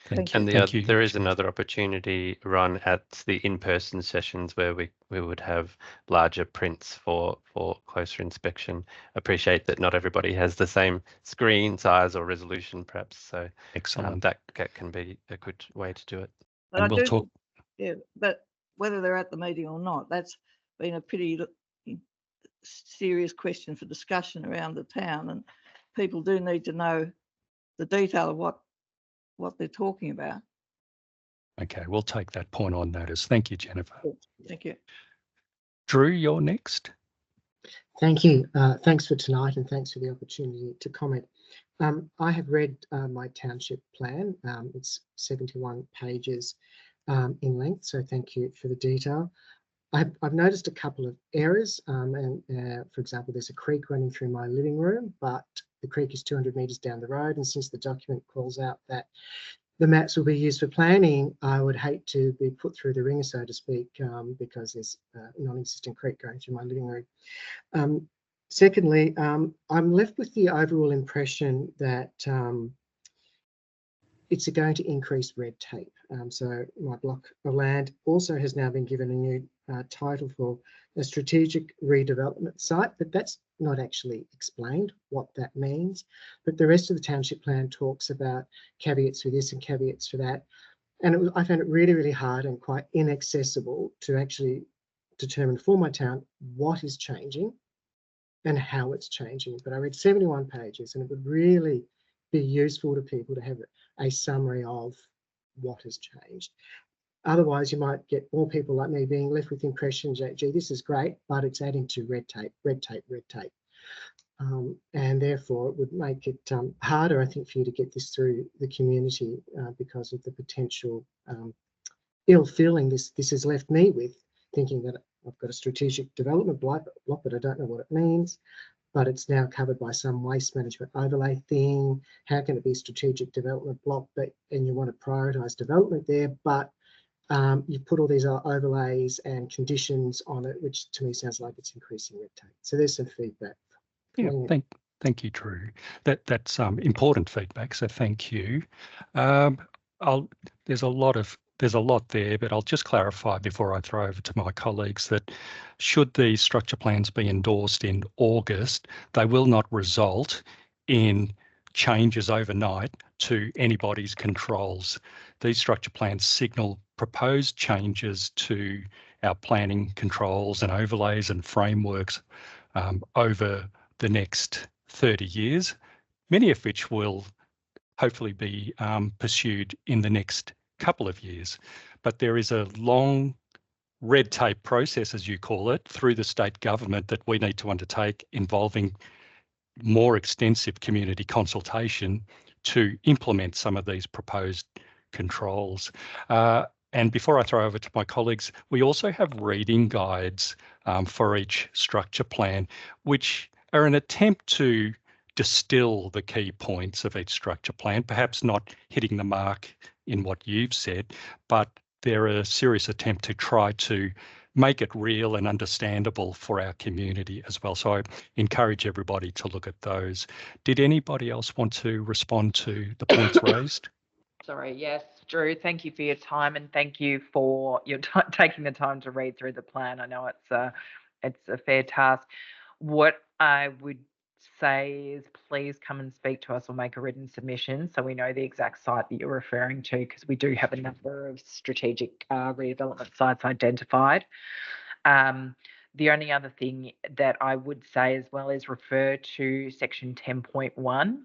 Thank you. And there is another opportunity, Ron, at the in-person sessions where we would have larger prints for closer inspection. Appreciate that not everybody has the same screen size or resolution, perhaps. So excellent. That can be a good way to do it. And we'll talk. Yeah, but whether they're at the meeting or not, that's been a pretty serious question for discussion around the town, and people do need to know the detail of what they're talking about. Okay, we'll take that point on notice. Thank you, Jennifer. Thank you. Drew, you're next. Thank you. Thanks for tonight and thanks for the opportunity to comment. I have read my township plan. It's 71 pages in length, so thank you for the detail. I've noticed a couple of errors, and for example, there's a creek running through my living room, but the creek is 200 metres down the road, and since the document calls out that the maps will be used for planning, I would hate to be put through the ringer, so to speak, because there's a non-existent creek going through my living room. Secondly, I'm left with the overall impression that it's going to increase red tape. So my block of land also has now been given a new title for a strategic redevelopment site, but that's not actually explained what that means. But the rest of the township plan talks about caveats for this and caveats for that. And I found it really, really hard and quite inaccessible to actually determine for my town what is changing and how it's changing. But I read 71 pages, and it would really be useful to people to have a summary of what has changed. Otherwise, you might get more people like me being left with impressions that, gee, this is great, but it's adding to red tape, red tape, red tape. And therefore, it would make it harder, I think, for you to get this through the community because of the potential ill feeling this has left me with, thinking that I've got a strategic development block, but I don't know what it means. But it's now covered by some waste management overlay thing. How can it be a strategic development block, and you want to prioritise development there, but you put all these overlays and conditions on it, which to me sounds like it's increasing red tape. So there's some feedback. Yeah, thank you, Drew. That's important feedback, so thank you. There's a lot of there's a lot there, but I'll just clarify before I throw over to my colleagues that should these structure plans be endorsed in August, they will not result in changes overnight to anybody's controls. These structure plans signal proposed changes to our planning controls and overlays and frameworks over the next 30 years, many of which will hopefully be pursued in the next couple of years. But there is a long red tape process, as you call it, through the state government that we need to undertake, involving more extensive community consultation to implement some of these proposed controls. And before I throw over to my colleagues, we also have reading guides for each structure plan, which are an attempt to distill the key points of each structure plan, perhaps not hitting the mark in what you've said, but they're a serious attempt to try to make it real and understandable for our community as well. So I encourage everybody to look at those. Did anybody else want to respond to the points raised? Sorry, yes, Drew, thank you for your time, and thank you for your taking the time to read through the plan. I know it's a fair task. What I would say is please come and speak to us or make a written submission so we know the exact site that you're referring to, because we do have a number of strategic redevelopment sites identified. The only other thing that I would say as well is refer to section 10.1.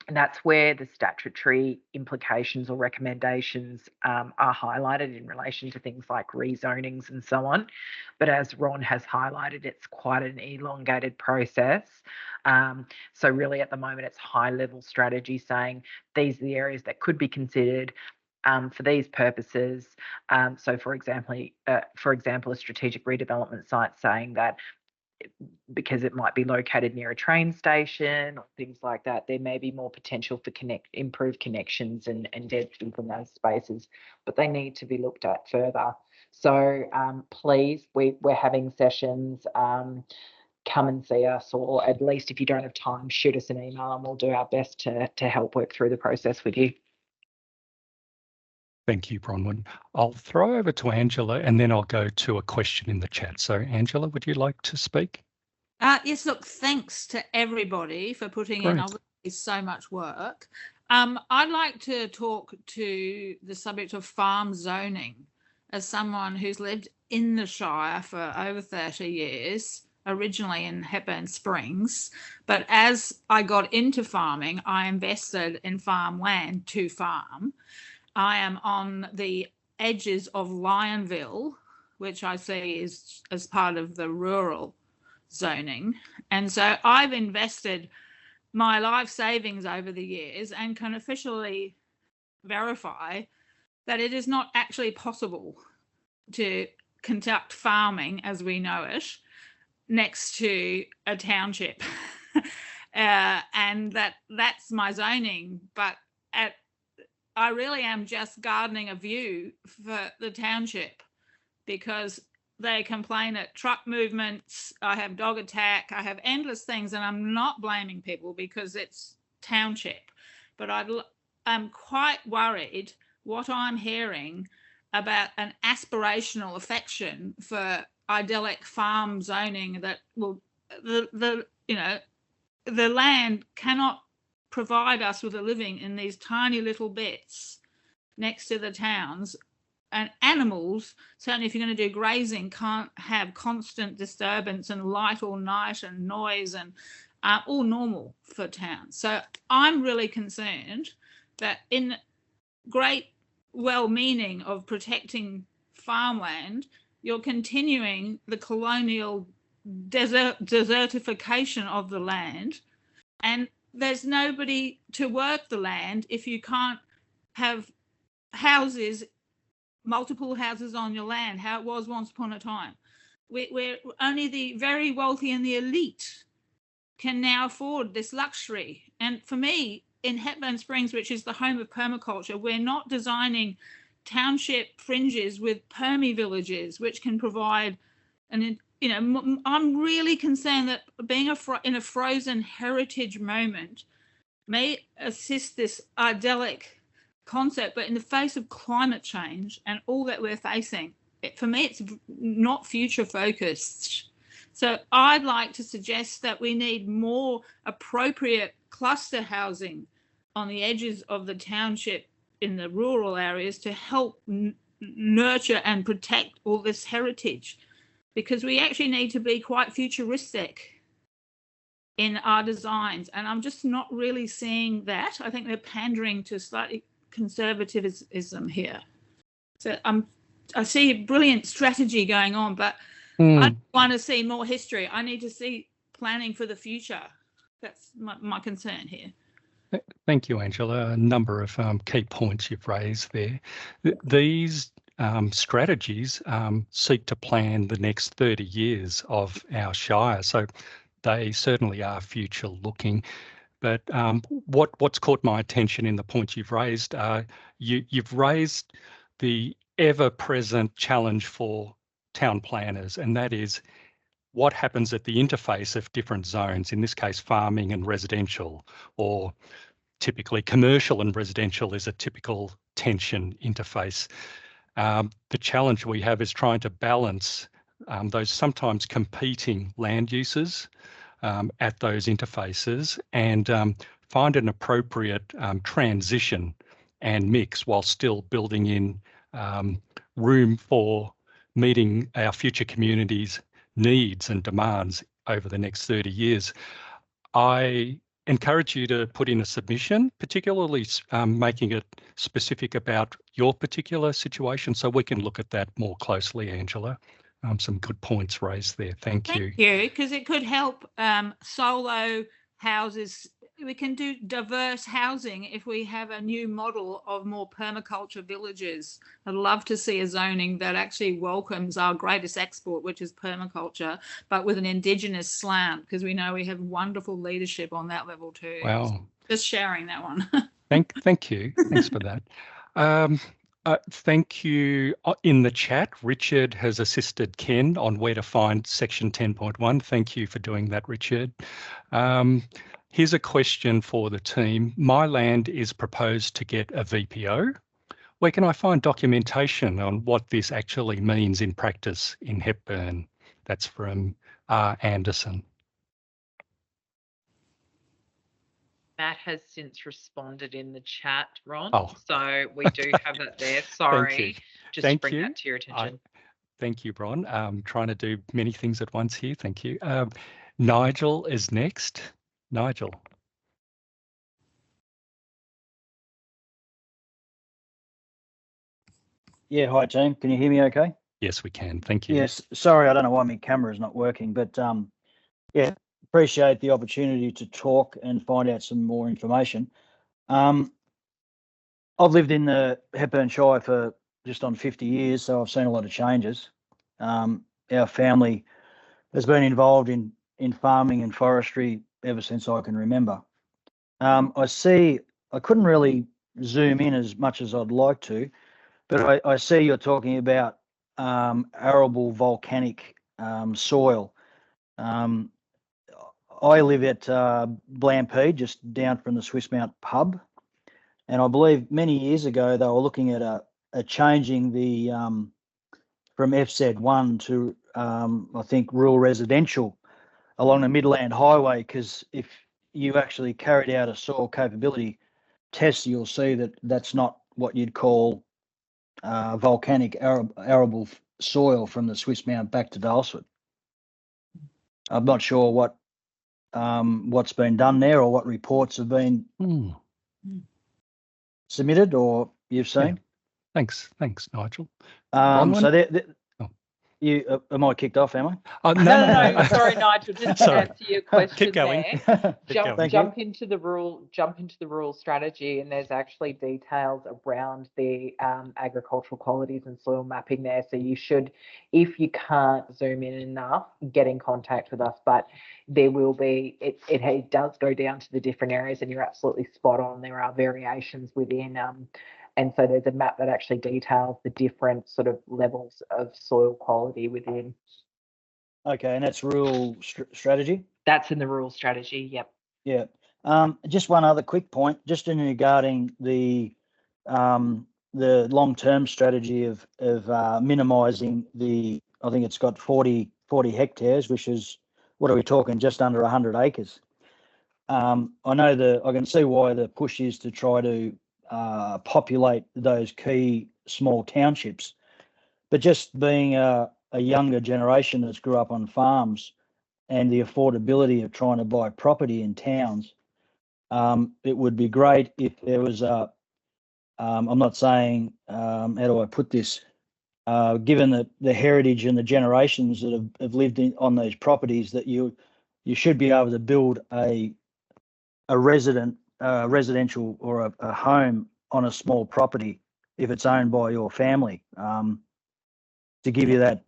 And that's where the statutory implications or recommendations are highlighted in relation to things like rezonings and so on. But as Ron has highlighted, it's quite an elongated process. So really at the moment, it's high-level strategy saying these are the areas that could be considered for these purposes. So for example, a strategic redevelopment site saying that because it might be located near a train station or things like that, there may be more potential for improved connections and density in those spaces, but they need to be looked at further. So please, we're having sessions. Come and see us, or at least if you don't have time, shoot us an email and we'll do our best to help work through the process with you. Thank you, Bronwyn. I'll throw over to Angela and then I'll go to a question in the chat. So Angela, would you like to speak? Yes, look, thanks to everybody for putting in obviously so much work. I'd like to talk to the subject of farm zoning as someone who's lived in the Shire for over 30 years, originally in Hepburn Springs. But as I got into farming, I invested in farmland to farm. I am on the edges of Lionville, which I see is as part of the rural zoning. And so I've invested my life savings over the years and can officially verify that it is not actually possible to conduct farming as we know it next to a township. And that's my zoning. But I really am just gardening a view for the township because they complain at truck movements, I have dog attack, I have endless things, and I'm not blaming people because it's township. But I'm quite worried what I'm hearing about an aspirational affection for idyllic farm zoning that will the land cannot provide us with a living in these tiny little bits next to the towns, and animals, certainly if you're going to do grazing, can't have constant disturbance and light all night and noise and all normal for towns. So I'm really concerned that in great well-meaning of protecting farmland, you're continuing the colonial desertification of the land, and there's nobody to work the land if you can't have houses, multiple houses on your land, how it was once upon a time. We're only the very wealthy and the elite can now afford this luxury. And for me, in Hepburn Springs, which is the home of permaculture, we're not designing township fringes with permy villages, which can provide I'm really concerned that being in a frozen heritage moment may assist this idyllic concept, but in the face of climate change and all that we're facing, for me, it's not future focused. So I'd like to suggest that we need more appropriate cluster housing on the edges of the township in the rural areas to help nurture and protect all this heritage, because we actually need to be quite futuristic in our designs. And I'm just not really seeing that. I think they're pandering to slightly conservatism here. So I see a brilliant strategy going on, but I want to see more history. I need to see planning for the future. That's my concern here. Thank you, Angela. A number of key points you've raised there. These strategies seek to plan the next 30 years of our shire, so they certainly are future looking. But what's caught my attention in the points you've raised, you've raised the ever-present challenge for town planners, and that is what happens at the interface of different zones, in this case farming and residential, or typically commercial and residential is a typical tension interface. The challenge we have is trying to balance those sometimes competing land uses at those interfaces and find an appropriate transition and mix while still building in room for meeting our future communities' needs and demands over the next 30 years. I encourage you to put in a submission, particularly making it specific about your particular situation, so we can look at that more closely, Angela. Some good points raised there. Thank you. Thank you, because it could help solo houses. We can do diverse housing if we have a new model of more permaculture villages. I'd love to see a zoning that actually welcomes our greatest export, which is permaculture, but with an Indigenous slant, because we know we have wonderful leadership on that level too. Wow. So just sharing that one. Thank you. Thanks for that. Thank you. In the chat, Richard has assisted Ken on where to find section 10.1. Thank you for doing that, Richard. Here's a question for the team. My land is proposed to get a VPO. Where can I find documentation on what this actually means in practice in Hepburn? That's from R. Anderson. Matt has since responded in the chat, Ron. Oh. So we do have it there. Sorry. Just to bring that to your attention. Thank you, Ron. I'm trying to do many things at once here. Thank you. Nigel is next. Nigel. Yeah, hi team. Can you hear me okay? Yes, we can. Thank you. Yes, sorry, I don't know why my camera is not working, but yeah, appreciate the opportunity to talk and find out some more information. I've lived in the Hepburn Shire for just on 50 years, so I've seen a lot of changes. Our family has been involved in farming and forestry ever since I can remember. I couldn't really zoom in as much as I'd like to, but I see you're talking about arable volcanic soil. I live at Blampede, just down from the Swiss Mount pub, and I believe many years ago they were looking at a changing the from FZ1 to I think rural residential along the Midland Highway, because if you actually carried out a soil capability test, you'll see that that's not what you'd call volcanic arable soil from the Swiss Mount back to Dalesford. I'm not sure what's been done there or what reports have been submitted or you've seen. Yeah. Thanks, Nigel. So you am I kicked off? Am I? No. Sorry, Nigel. Just to answer your question, keep going. Jump into the rural strategy, and there's actually details around the agricultural qualities and soil mapping there. So you should, if you can't zoom in enough, get in contact with us. But there will be it does go down to the different areas, and you're absolutely spot on. There are variations within. And so there's a map that actually details the different sort of levels of soil quality within. Okay, and that's rural strategy? That's in the rural strategy, yep. Yeah. Just one other quick point, just in regarding the the long-term strategy of minimising I think it's got 40 hectares, which is, what are we talking, just under 100 acres. I can see why the push is to try to populate those key small townships, but just being a younger generation that's grew up on farms and the affordability of trying to buy property in towns, it would be great if there was I'm not saying, how do I put this, given the heritage and the generations that have lived on those properties, that you should be able to build a residential or a home on a small property if it's owned by your family, to give you that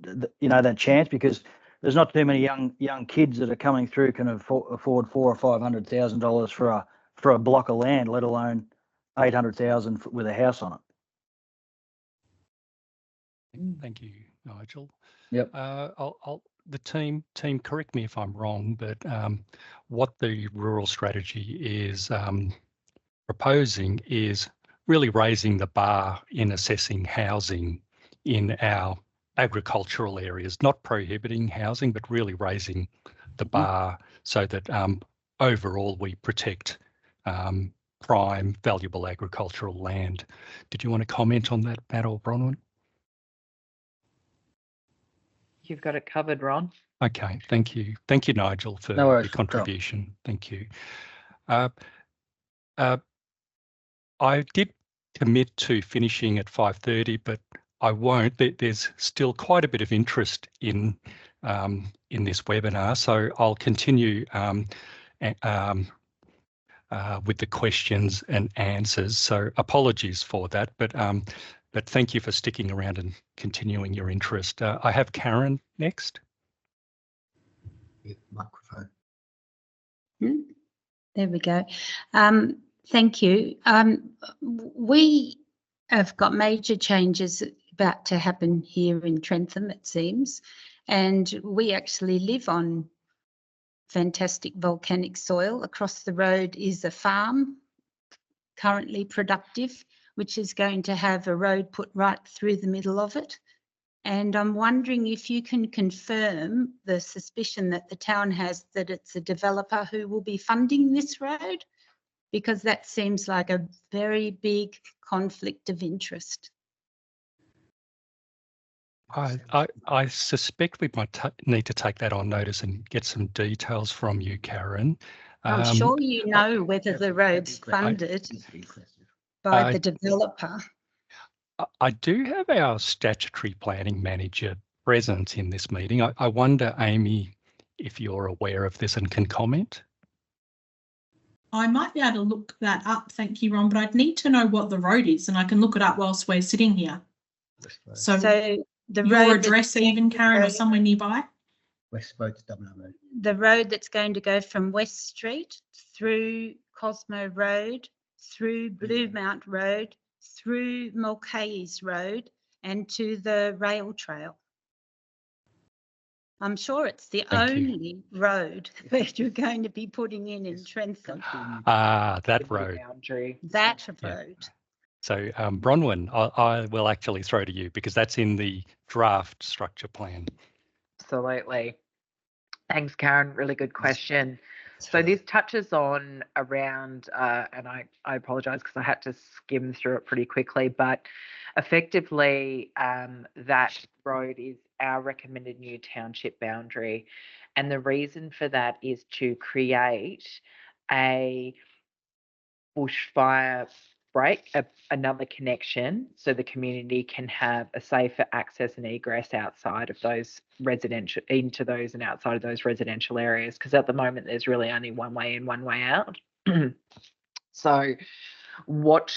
chance, because there's not too many young kids that are coming through can afford $400,000 or $500,000 for a block of land, let alone 800,000 with a house on it. Thank you, Nigel. Yep. The team, correct me if I'm wrong, but what the rural strategy is proposing is really raising the bar in assessing housing in our agricultural areas, not prohibiting housing, but really raising the bar so that overall we protect prime, valuable agricultural land. Did you want to comment on that, Matt or Bronwyn? You've got it covered, Ron. Okay, thank you. Thank you, Nigel, for your contribution. Thank you. I did commit to finishing at 5:30, but I won't. There's still quite a bit of interest in this webinar, so I'll continue with the questions and answers. So apologies for that, but thank you for sticking around and continuing your interest. I have Karen next. Microphone. There we go. Thank you. We have got major changes about to happen here in Trentham, it seems, and we actually live on fantastic volcanic soil. Across the road is a farm, currently productive, which is going to have a road put right through the middle of it. And I'm wondering if you can confirm the suspicion that the town has that it's a developer who will be funding this road, because that seems like a very big conflict of interest. I suspect we might need to take that on notice and get some details from you, Karen. I'm sure you know whether the road's funded by the developer. I do have our statutory planning manager present in this meeting. I wonder, Amy, if you're aware of this and can comment. I might be able to look that up, thank you, Ron, but I'd need to know what the road is, and I can look it up whilst we're sitting here. So the your address even, Karen, or somewhere nearby? West Road to Dublin Road. The road that's going to go from West Street through Cosmo Road, through Bluemount Road, through Mulcahy's Road, and to the rail trail. I'm sure it's the only road that you're going to be putting in Trentham. That road. That road. So Bronwyn, I will actually throw to you because that's in the draft structure plan. Absolutely. Thanks, Karen. Really good question. So this touches on around, and I apologise because I had to skim through it pretty quickly, but effectively that road is our recommended new township boundary. And the reason for that is to create a bushfire break, another connection, so the community can have a safer access and egress outside of those residential, into those and outside of those residential areas, because at the moment there's really only one way in, one way out. So what,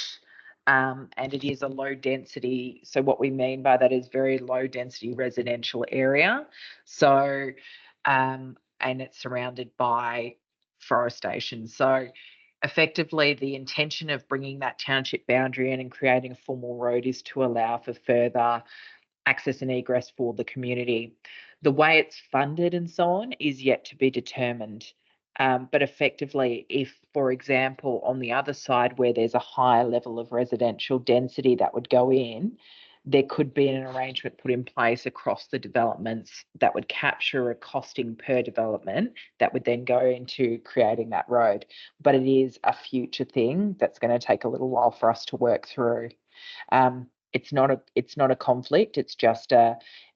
and it is a low density, so what we mean by that is very low density residential area. So and it's surrounded by forestation. So effectively, the intention of bringing that township boundary in and creating a formal road is to allow for further access and egress for the community. The way it's funded and so on is yet to be determined. But effectively, if, for example, on the other side where there's a higher level of residential density that would go in, there could be an arrangement put in place across the developments that would capture a costing per development that would then go into creating that road. But it is a future thing that's going to take a little while for us to work through. It's not a conflict. It's just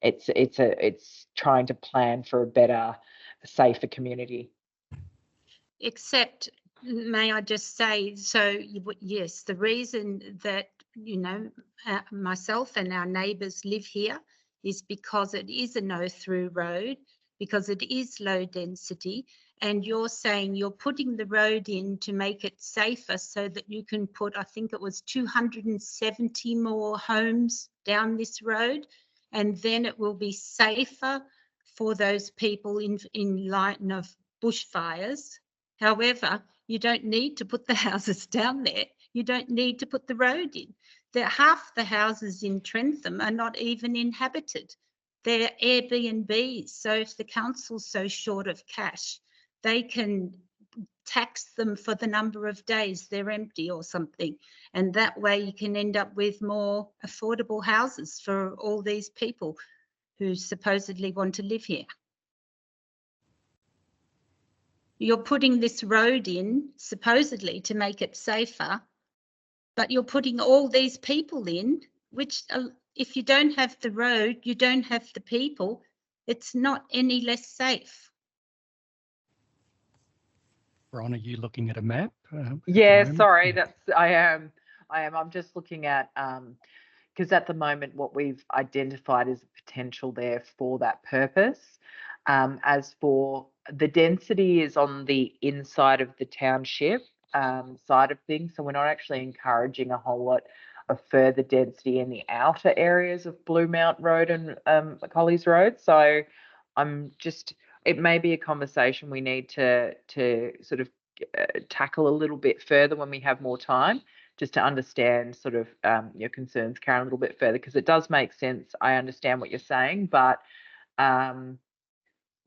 it's trying to plan for a better, safer community. Except, may I just say, so yes, the reason that, you know, myself and our neighbours live here is because it is a no-through road, because it is low density, and you're saying you're putting the road in to make it safer so that you can put, I think it was 270 more homes down this road, and then it will be safer for those people in line of bushfires. However, you don't need to put the houses down there. You don't need to put the road in. Half the houses in Trentham are not even inhabited. They're Airbnbs. So if the council's so short of cash, they can tax them for the number of days they're empty or something. And that way you can end up with more affordable houses for all these people who supposedly want to live here. You're putting this road in supposedly to make it safer, but you're putting all these people in, which if you don't have the road, you don't have the people, it's not any less safe. Ron, are you looking at a map? Yeah, sorry, I am. I'm just looking at, because at the moment what we've identified is a potential there for that purpose. As for the density is on the inside of the township side of things, so we're not actually encouraging a whole lot of further density in the outer areas of Bluemount Road and Collies Road. So it may be a conversation we need to sort of tackle a little bit further when we have more time, just to understand sort of your concerns, Karen, a little bit further, because it does make sense. I understand what you're saying, but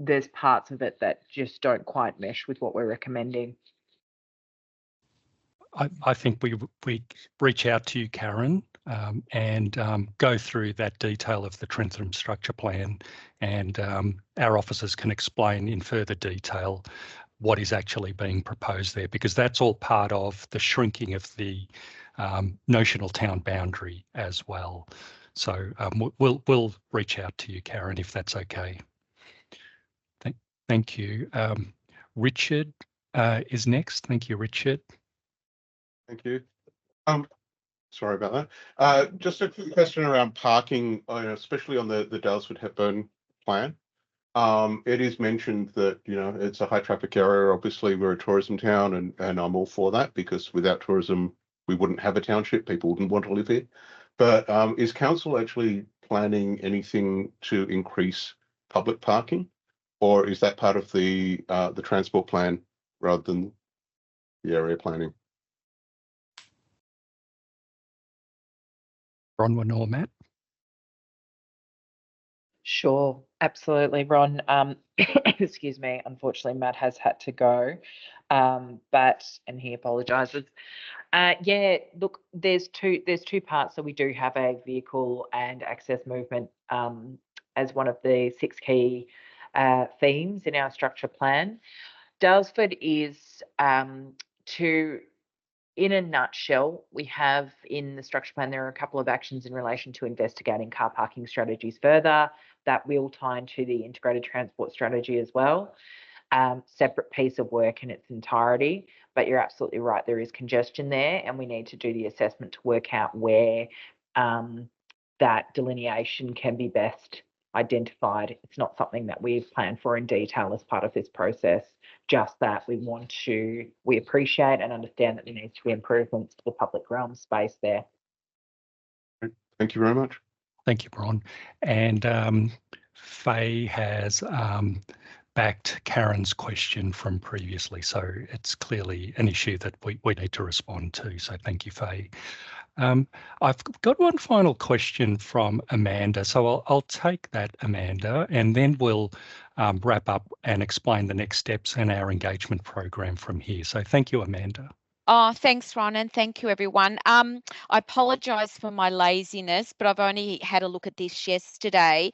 there's parts of it that just don't quite mesh with what we're recommending. I think we reach out to you, Karen, and go through that detail of the Trentham structure plan, and our officers can explain in further detail what is actually being proposed there, because that's all part of the shrinking of the notional town boundary as well. So we'll reach out to you, Karen, if that's okay. Thank you. Richard is next. Thank you, Richard. Thank you. Sorry about that. Just a quick question around parking, especially on the Daylesford Hepburn plan. It is mentioned that, it's a high traffic area. Obviously, we're a tourism town, and I'm all for that, because without tourism, we wouldn't have a township. People wouldn't want to live here. But is council actually planning anything to increase public parking, or is that part of the transport plan rather than the area planning? Bronwyn or Matt? Sure, absolutely, Ron. Excuse me, unfortunately, Matt has had to go, and he apologises. Yeah, look, there's two parts. So we do have a vehicle and access movement as one of the 6 key themes in our structure plan. Daylesford is in a nutshell, we have in the structure plan, there are a couple of actions in relation to investigating car parking strategies further. That will tie into the integrated transport strategy as well. Separate piece of work in its entirety, but you're absolutely right, there is congestion there, and we need to do the assessment to work out where that delineation can be best identified. It's not something that we've planned for in detail as part of this process, just that we appreciate and understand that there needs to be improvements to the public realm space there. Thank you very much. Thank you, Bron. And Faye has backed Karen's question from previously, so it's clearly an issue that we need to respond to. So thank you, Faye. I've got one final question from Amanda, so I'll take that, Amanda, and then we'll wrap up and explain the next steps in our engagement program from here. So thank you, Amanda. Oh, thanks, Ron, and thank you, everyone. I apologise for my laziness, but I've only had a look at this yesterday.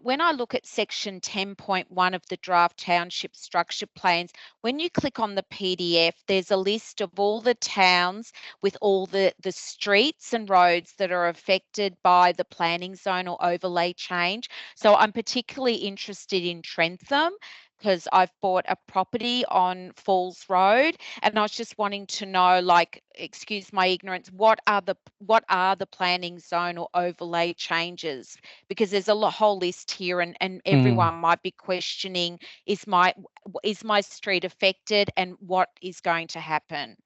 When I look at section 10.1 of the draft township structure plans, when you click on the PDF, there's a list of all the towns with all the streets and roads that are affected by the planning zone or overlay change. So I'm particularly interested in Trentham, because I've bought a property on Falls Road, and I was just wanting to know, like, excuse my ignorance, what are the planning zone or overlay changes? Because there's a whole list here, and everyone might be questioning, is my street affected, and what is going to happen?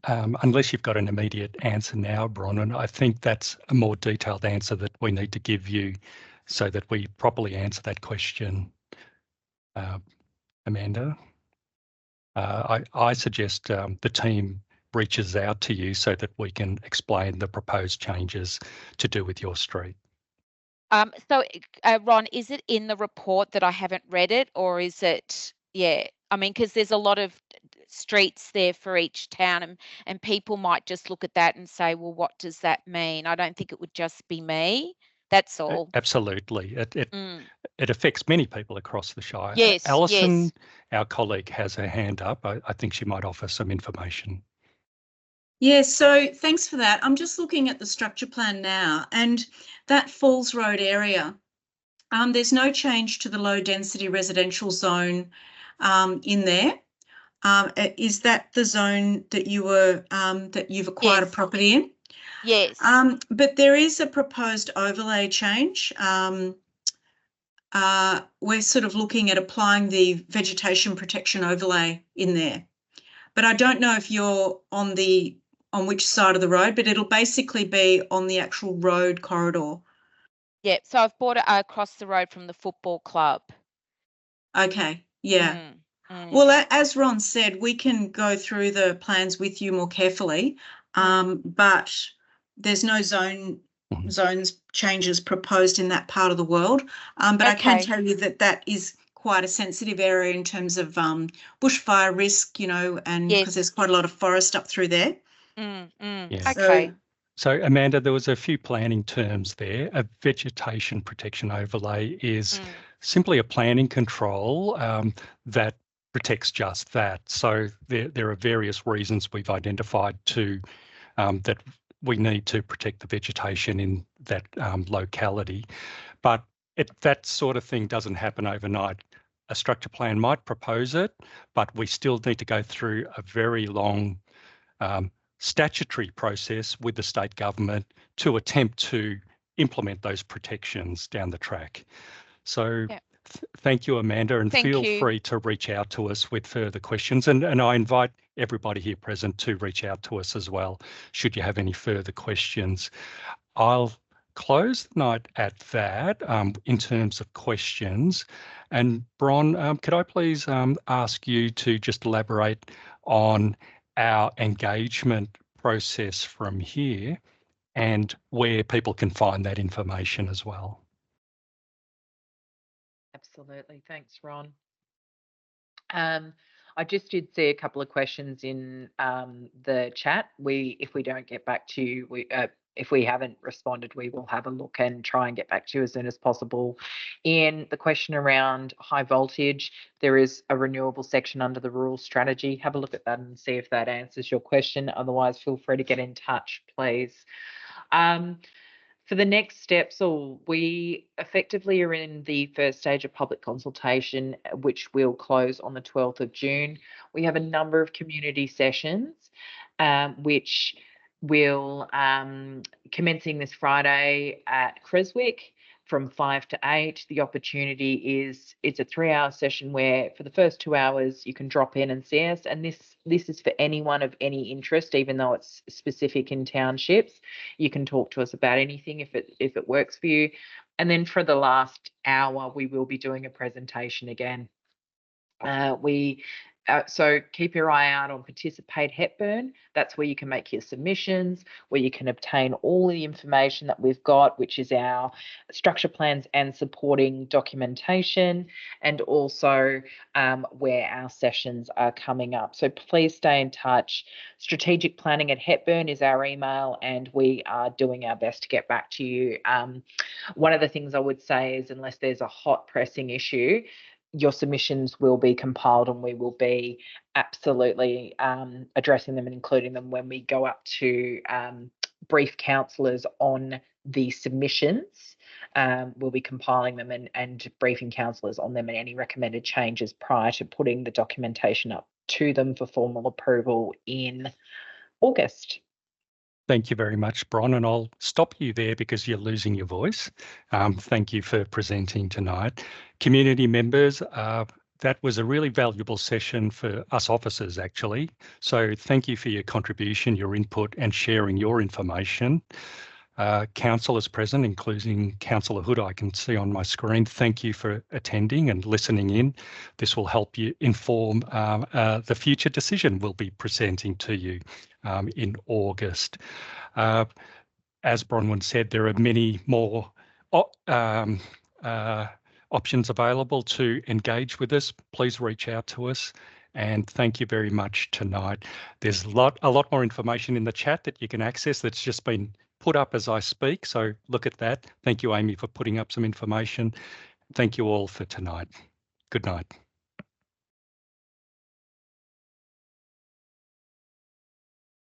Unless you've got an immediate answer now, Bronwyn, I think that's a more detailed answer that we need to give you so that we properly answer that question, Amanda. I suggest the team reaches out to you so that we can explain the proposed changes to do with your street. So, Ron, is it in the report that I haven't read it, or is it, yeah, I mean, because there's a lot of streets there for each town, and people might just look at that and say, well, what does that mean? I don't think it would just be me. That's all. Absolutely. It affects many people across the Shire. Yes, Alison, yes. our colleague, has her hand up. I think she might offer some information. Yeah, so thanks for that. I'm just looking at the structure plan now, and that Falls Road area, there's no change to the low density residential zone in there. Is that the zone that you were that you've acquired a property in? Yes. But there is a proposed overlay change. We're sort of looking at applying the vegetation protection overlay in there. But I don't know if you're on which side of the road, but it'll basically be on the actual road corridor. Yeah, so I've bought it across the road from the football club. Okay, yeah. Well, as Ron said, we can go through the plans with you more carefully, but there's no zones changes proposed in that part of the world. But I can tell you that is quite a sensitive area in terms of bushfire risk, you know, and because there's quite a lot of forest up through there. Okay. So, Amanda, there was a few planning terms there. A vegetation protection overlay is simply a planning control that protects just that. So there are various reasons we've identified that we need to protect the vegetation in that locality. But that sort of thing doesn't happen overnight. A structure plan might propose it, but we still need to go through a very long statutory process with the state government to attempt to implement those protections down the track. So thank you, Amanda, and feel free to reach out to us with further questions. And I invite everybody here present to reach out to us as well, should you have any further questions. I'll close the night at that in terms of questions. And Bron, could I please ask you to just elaborate on our engagement process from here and where people can find that information as well? Absolutely. Thanks, Ron. I just did see a couple of questions in the chat. If we don't get back to you, if we haven't responded, we will have a look and try and get back to you as soon as possible. In the question around high voltage, there is a renewable section under the rural strategy. Have a look at that and see if that answers your question. Otherwise, feel free to get in touch, please. For the next steps, we effectively are in the first stage of public consultation, which will close on the 12th of June. We have a number of community sessions, which will, commencing this Friday at Creswick from 5 to 8. The opportunity is, it's a 3-hour session where for the first 2 hours you can drop in and see us, and this is for anyone of any interest, even though it's specific in townships. You can talk to us about anything if it works for you. And then for the last hour we will be doing a presentation again. We So keep your eye out on Participate Hepburn. That's where you can make your submissions, where you can obtain all the information that we've got, which is our structure plans and supporting documentation, and also where our sessions are coming up. So please stay in touch. strategicplanning@hepburn is our email, and we are doing our best to get back to you. One of the things I would say is, unless there's a hot pressing issue, your submissions will be compiled, and we will be absolutely addressing them and including them when we go up to brief councillors on the submissions. We'll be compiling them and briefing councillors on them and any recommended changes prior to putting the documentation up to them for formal approval in August. Thank you very much, Bron, and I'll stop you there because you're losing your voice. Thank you for presenting tonight. Community members, that was a really valuable session for us officers, actually. So thank you for your contribution, your input, and sharing your information. Councillors present, including Councillor Hood, I can see on my screen. Thank you for attending and listening in. This will help you inform the future decision we'll be presenting to you in August. As Bronwyn said, there are many more options available to engage with us. Please reach out to us. And thank you very much tonight. There's a lot more information in the chat that you can access that's just been put up as I speak. So look at that. Thank you, Amy, for putting up some information. Thank you all for tonight. Good night.